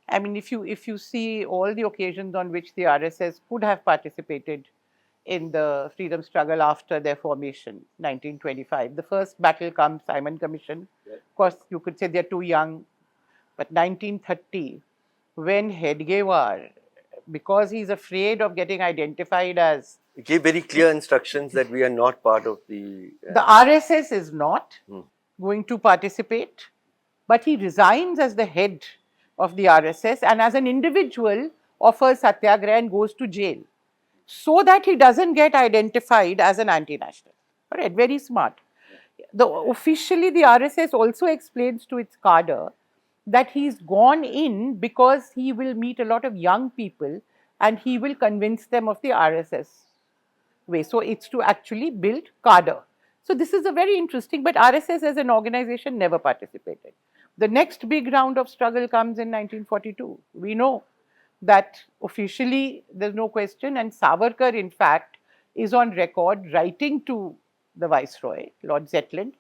I mean, if you see all the occasions on which the RSS could have participated in the freedom struggle after their formation, 1925. The first battle comes, Simon Commission. Of course, you could say they're too young, but 1930, when Hedgewar, because he's afraid of getting identified as, He gave very clear instructions that we are not part of the. the RSS is not going to participate, but he resigns as the head of the RSS and as an individual offers satyagraha and goes to jail so that he doesn't get identified as an anti-national. All right, very smart. Officially, the RSS also explains to its cadre that he's gone in because he will meet a lot of young people and he will convince them of the RSS way. So it's to actually build cadre. So this is a very interesting, but RSS as an organization never participated. The next big round of struggle comes in 1942. We know that officially there's no question, and Savarkar in fact is on record writing to the Viceroy, Lord Zetland,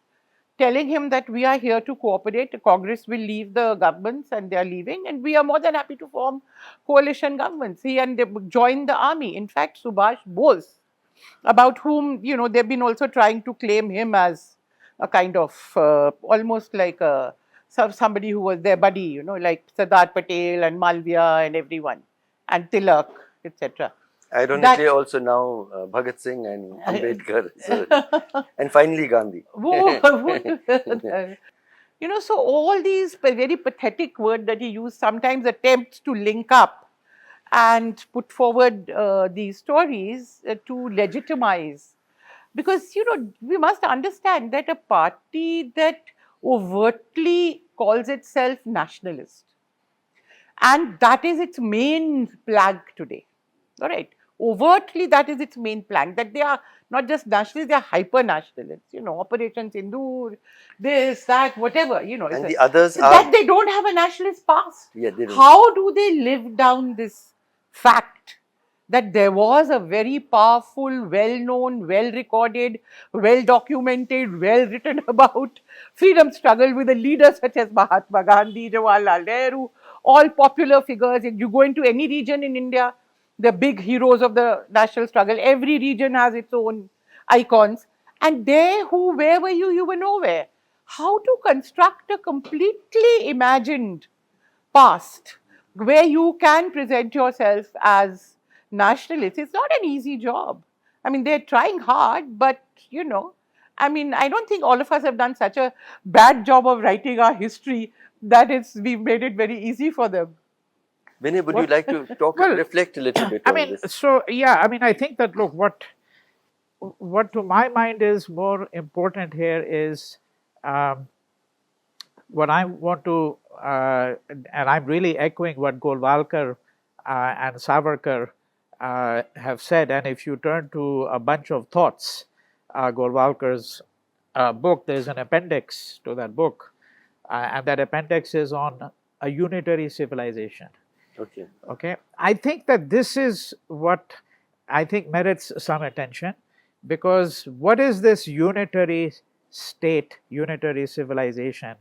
telling him that we are here to cooperate. Congress will leave the governments and they are leaving, and we are more than happy to form coalition governments. He and they join the army. In fact, Subhash Bose, about whom, you know, they've been also trying to claim him as a kind of almost like somebody who was their buddy, you know, like Sardar Patel and Malviya and everyone, and Tilak, etc. Ironically, also now Bhagat Singh and Ambedkar, and finally Gandhi. You know, so all these very pathetic words that he used sometimes attempts to link up and put forward these stories to legitimize. Because, you know, we must understand that a party that overtly calls itself nationalist, and that is its main plank today, all right? Overtly, that is its main plank, that they are not just nationalists, they are hyper-nationalists, you know, Operation Sindoor, this, that, whatever, you know. And the others are. That they don't have a nationalist past. Yeah, they don't. How do they live down this fact that there was a very powerful, well-known, well-recorded, well-documented, well-written about freedom struggle with a leader such as Mahatma Gandhi, Jawaharlal Nehru, all popular figures. If you go into any region in India, the big heroes of the national struggle, every region has its own icons. And there, where were you? You were nowhere. How to construct a completely imagined past where you can present yourself as nationalists? It's not an easy job. I mean, they're trying hard, but, you know, I mean, I don't think all of us have done such a bad job of writing our history that we've made it very easy for them. Vinay, would you like to reflect a little bit on this? So yeah, I mean, I think that, look, what to my mind is more important here is what I want to, and I'm really echoing what Golwalkar and Savarkar have said. And if you turn to a bunch of thoughts, Golwalkar's book, there's an appendix to that book, and that appendix is on a unitary civilization. Okay. I think that this is what I think merits some attention, because what is this unitary state, unitary civilization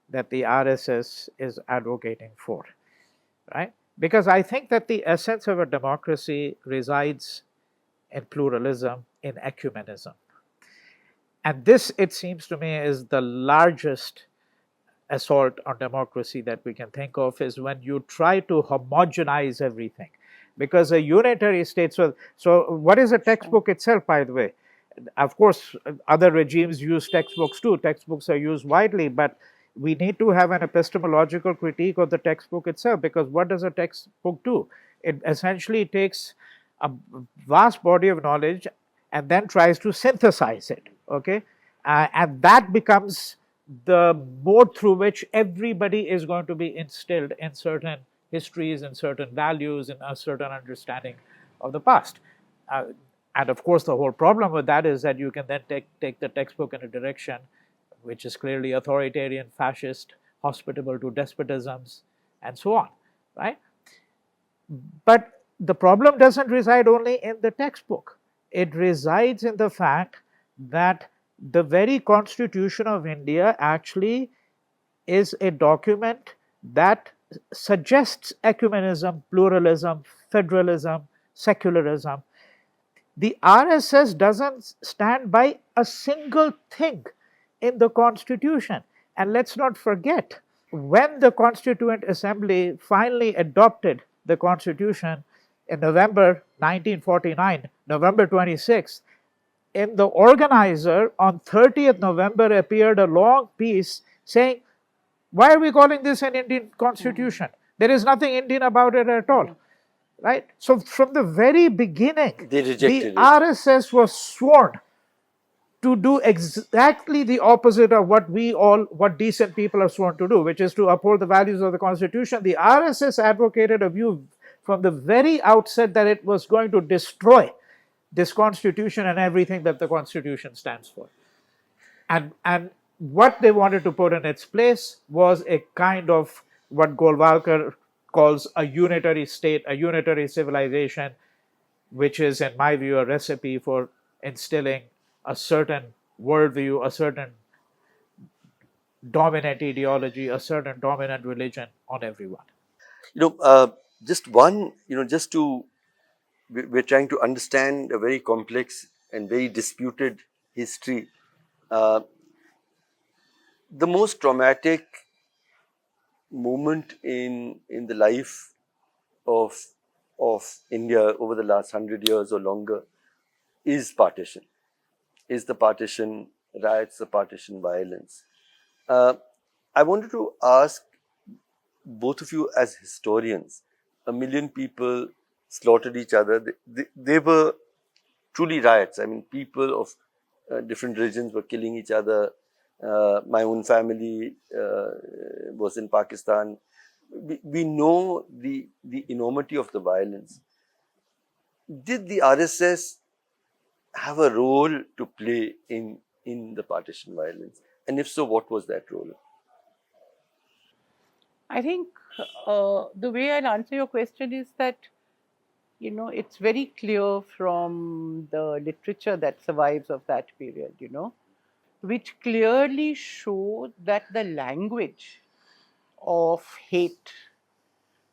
that the RSS is advocating for, right? Because I think that the essence of a democracy resides in pluralism, in ecumenism. And this, it seems to me, is the largest assault on democracy that we can think of, is when you try to homogenize everything. Because a unitary state, so what is a textbook itself, by the way? Of course, other regimes use textbooks too. Textbooks are used widely, but we need to have an epistemological critique of the textbook itself, because what does a textbook do? It essentially takes a vast body of knowledge and then tries to synthesize it, okay? And that becomes the mode through which everybody is going to be instilled in certain histories and certain values and a certain understanding of the past. And of course, the whole problem with that is that you can then take the textbook in a direction which is clearly authoritarian, fascist, hospitable to despotisms, and so on, right? But the problem doesn't reside only in the textbook. It resides in the fact that the very Constitution of India actually is a document that suggests ecumenism, pluralism, federalism, secularism. The RSS doesn't stand by a single thing in the Constitution. And let's not forget, when the Constituent Assembly finally adopted the Constitution in November 1949, November 26th, in the organizer on 30th November appeared a long piece saying, why are we calling this an Indian constitution? There is nothing Indian about it at all. Right? So from the very beginning, They the rejected it. RSS was sworn to do exactly the opposite of what decent people are sworn to do, which is to uphold the values of the Constitution. The RSS advocated a view from the very outset that it was going to destroy this Constitution and everything that the Constitution stands for. And what they wanted to put in its place was a kind of what Golwalkar calls a unitary state, a unitary civilization, which is, in my view, a recipe for instilling a certain worldview, a certain dominant ideology, a certain dominant religion on everyone. Just one, just to, we're trying to understand a very complex and very disputed history. The most traumatic moment in the life of India over the last 100 years or longer is partition, is the partition riots, the partition violence. I wanted to ask both of you as historians, 1 million people slaughtered each other. They were truly riots. I mean, people of different religions were killing each other. My own family was in Pakistan. We know the enormity of the violence. Did the RSS have a role to play in the partition violence? And if so, what was that role? I think the way I'll answer your question is that, it's very clear from the literature that survives of that period, which clearly show that the language of hate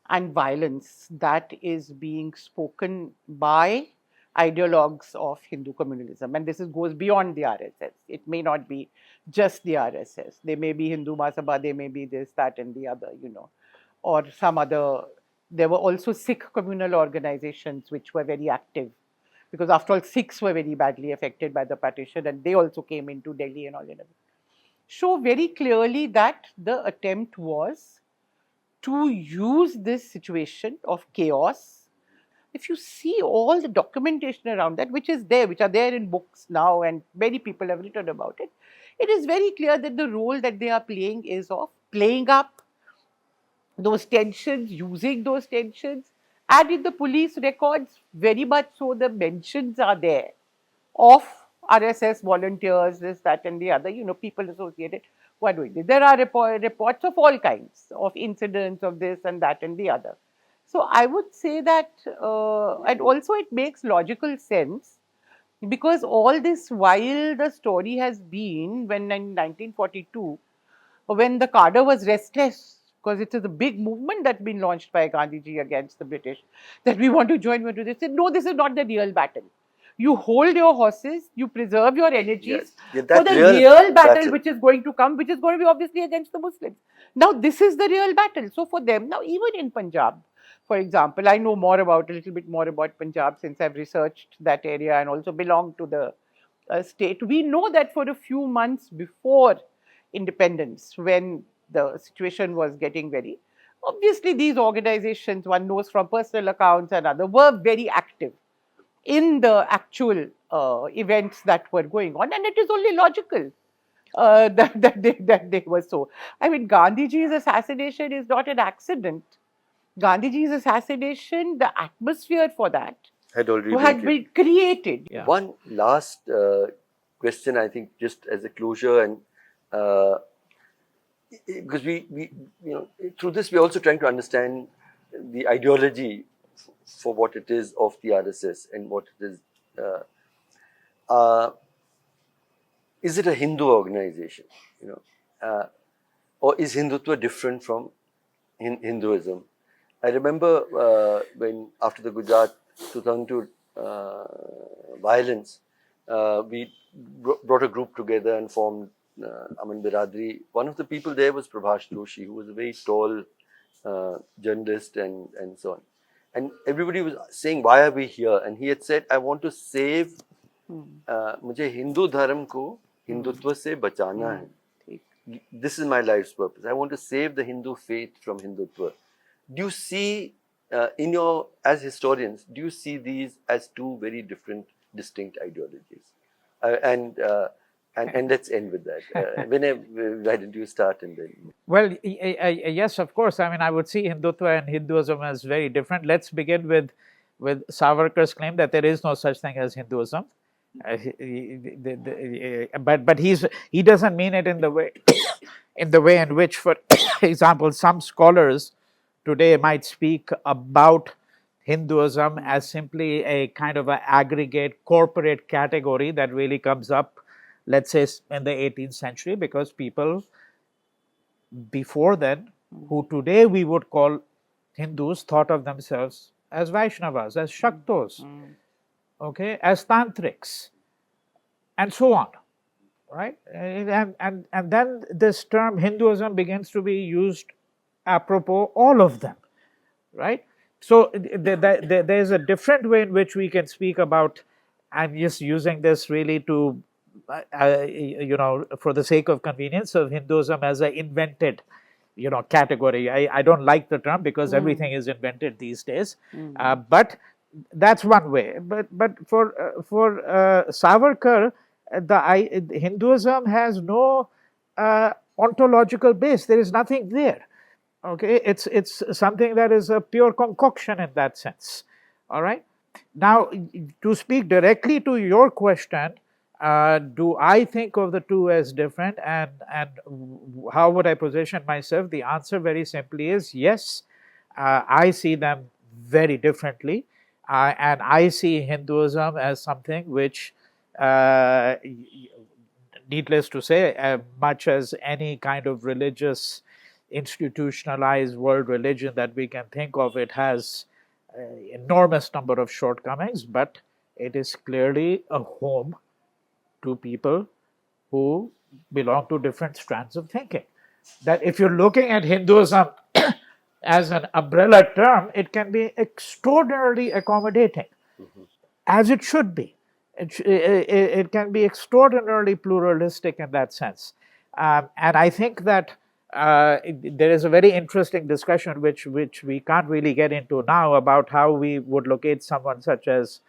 and violence that is being spoken by ideologues of Hindu communalism, and this goes beyond the RSS. It may not be just the RSS. They may be Hindu Mahasabha, they may be this, that, and the other, or some other. There were also Sikh communal organizations which were very active, because after all, Sikhs were very badly affected by the partition, and they also came into Delhi and all. Show very clearly that the attempt was to use this situation of chaos. If you see all the documentation around that, which are there in books now, and many people have written about it, it is very clear that the role that they are playing is of playing up those tensions, using those tensions, and in the police records, very much so, the mentions are there of RSS volunteers, this, that, and the other, people associated who are doing this. There are reports of all kinds of incidents of this and that and the other. So I would say that, and also it makes logical sense, because all this while the story has been, when in 1942, when the cadre was restless, because it is a big movement that's been launched by Gandhiji against the British, that we want to join, they said, no, this is not the real battle. You hold your horses, you preserve your energies for the real battle which is going to come, which is going to be obviously against the Muslims. Now, this is the real battle. So for them, now even in Punjab, for example, I know a little bit more about Punjab, since I've researched that area and also belong to the state. We know that for a few months before independence, when the situation was getting very, obviously these organizations, one knows from personal accounts and other, were very active in the actual events that were going on, and it is only logical that they were so. I mean, Gandhiji's assassination is not an accident. Gandhiji's assassination, the atmosphere for that Had already been created. Yeah. One last question, I think, just as a closure, and because we through this we're also trying to understand the ideology for what it is of the RSS and what it is. Uh, is it a Hindu organization? You know, or is Hindutva different from Hinduism? I remember when after the Gujarat 2002 violence, we brought a group together and formed Aman Biradri. One of the people there was Prabhash Joshi, who was a very tall journalist and so on. And everybody was saying, why are we here? And he had said, I want to save, मुझे हिंदू धर्म को हिंदुत्व से बचाना है. This is my life's purpose. I want to save the Hindu faith from Hindutva. Do you see, as historians, do you see these as two very different, distinct ideologies? And let's end with that. Vinay, why did you start and then? Well, yes, of course. I mean, I would see Hindutva and Hinduism as very different. Let's begin with Savarkar's claim that there is no such thing as Hinduism. But he doesn't mean it in the way in which, for example, some scholars today might speak about Hinduism as simply a kind of an aggregate corporate category that really comes up, let's say, in the 18th century, because people before then, who today we would call Hindus, thought of themselves as Vaishnavas, as Shaktos, okay, as Tantrics, and so on, right? And then this term Hinduism begins to be used apropos all of them, right? So there's a different way in which we can speak about. I'm just using this really to, for the sake of convenience, of Hinduism as an invented, category. I don't like the term because everything is invented these days, but that's one way. But for Savarkar, Hinduism has no ontological base. There is nothing there. Okay, it's something that is a pure concoction in that sense. All right. Now, to speak directly to your question, do I think of the two as different, and how would I position myself? The answer very simply is yes. I see them very differently, and I see Hinduism as something which, needless to say, much as any kind of religious institutionalized world religion that we can think of, it has enormous number of shortcomings, but it is clearly a home to people who belong to different strands of thinking. That if you're looking at Hinduism as an umbrella term, it can be extraordinarily accommodating, as it should be. It can be extraordinarily pluralistic in that sense. And I think that there is a very interesting discussion which we can't really get into now about how we would locate someone such as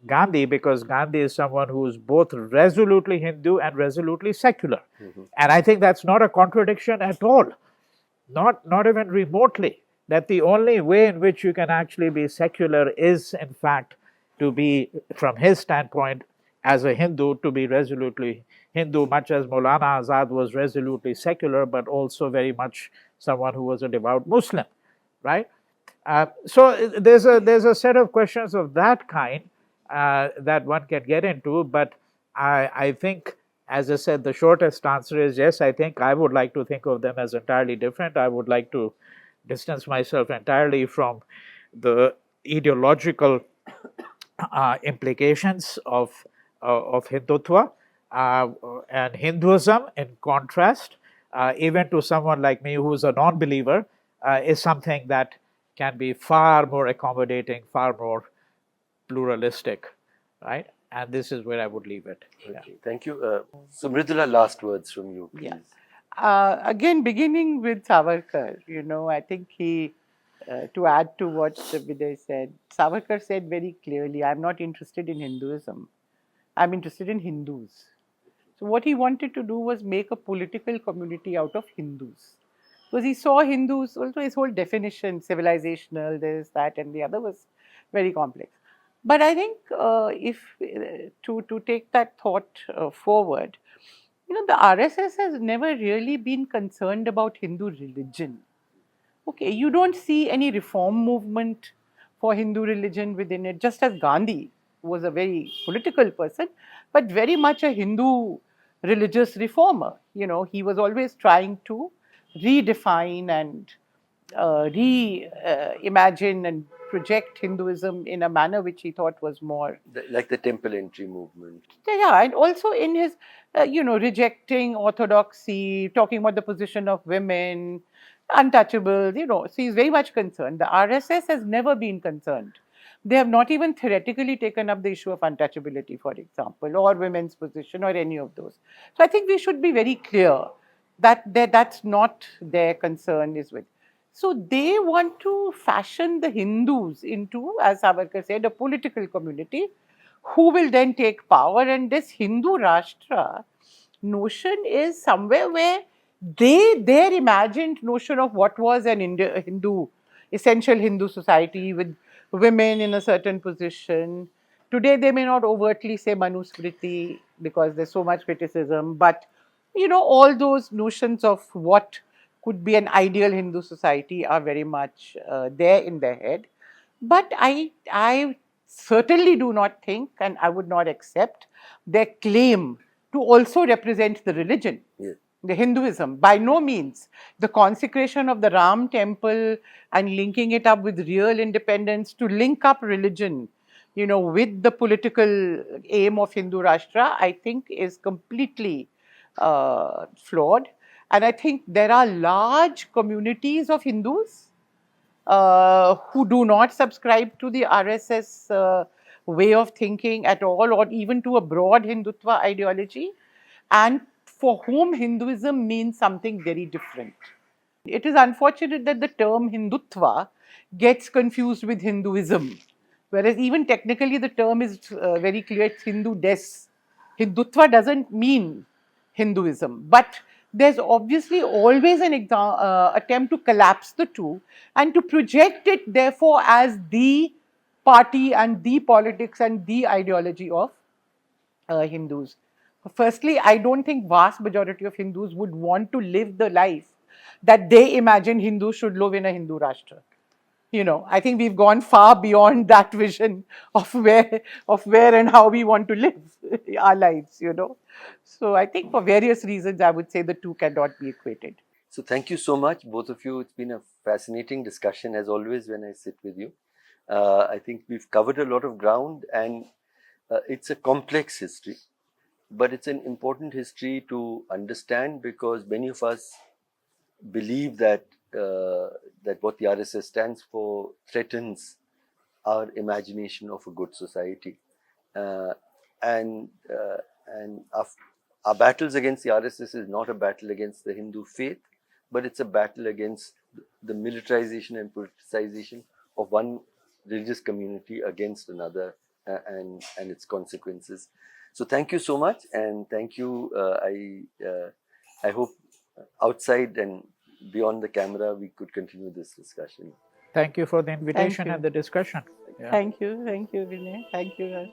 Gandhi, because Gandhi is someone who is both resolutely Hindu and resolutely secular. And I think that's not a contradiction at all, not even remotely, that the only way in which you can actually be secular is, in fact, to be, from his standpoint, as a Hindu, to be resolutely Hindu, much as Maulana Azad was resolutely secular, but also very much someone who was a devout Muslim, right? So there's a set of questions of that kind that one can get into, but I think, as I said, the shortest answer is yes. I think I would like to think of them as entirely different. I would like to distance myself entirely from the ideological implications of Hindutva, and Hinduism, in contrast, even to someone like me who's a non-believer, is something that can be far more accommodating, far more pluralistic, right? And this is where I would leave it. Okay, thank you. So, Mridula, last words from you, please. Again, beginning with Savarkar, I think he, to add to what Vinay said, Savarkar said very clearly, I'm not interested in Hinduism. I'm interested in Hindus. So what he wanted to do was make a political community out of Hindus. Because he saw Hindus, also his whole definition, civilizational, this, that, and the other was very complex. But I think to take that thought forward, the RSS has never really been concerned about Hindu religion. Okay, you don't see any reform movement for Hindu religion within it, just as Gandhi was a very political person, but very much a Hindu religious reformer. He was always trying to redefine and reimagine and project Hinduism in a manner which he thought was more Like the temple entry movement. yeah, and also in his, rejecting orthodoxy, talking about the position of women, untouchables, so he's very much concerned. The RSS has never been concerned. They have not even theoretically taken up the issue of untouchability, for example, or women's position, or any of those. So I think we should be very clear that that's not their concern is with. So they want to fashion the Hindus into, as Savarkar said, a political community who will then take power. And this Hindu Rashtra notion is somewhere where their imagined notion of what was an Hindu, essential Hindu society with women in a certain position. Today they may not overtly say Manusmriti because there's so much criticism, but all those notions of what could be an ideal Hindu society are very much there in their head. But I certainly do not think, and I would not accept their claim to also represent the religion, Yes. the Hinduism. By no means. The consecration of the Ram temple and linking it up with real independence to link up religion, with the political aim of Hindu Rashtra, I think is completely flawed. And I think there are large communities of Hindus who do not subscribe to the RSS way of thinking at all, or even to a broad Hindutva ideology, and for whom Hinduism means something very different. It is unfortunate that the term Hindutva gets confused with Hinduism, whereas even technically the term is very clear, it's Hindu des. Hindutva doesn't mean Hinduism, but there's obviously always an attempt to collapse the two and to project it therefore as the party and the politics and the ideology of Hindus. Firstly, I don't think vast majority of Hindus would want to live the life that they imagine Hindus should live in a Hindu Rashtra. I think we've gone far beyond that vision of where and how we want to live our lives. So I think for various reasons, I would say the two cannot be equated. So thank you so much, both of you. It's been a fascinating discussion as always when I sit with you. I think we've covered a lot of ground, and it's a complex history, but it's an important history to understand because many of us believe that that what the RSS stands for threatens our imagination of a good society, uh, and our battles against the RSS is not a battle against the Hindu faith, but it's a battle against the militarization and politicization of one religious community against another, and its consequences. So thank you so much, and thank you. I hope outside and beyond the camera we could continue this discussion. Thank you for the invitation you. and the discussion. Thank you, Vinay. Thank you.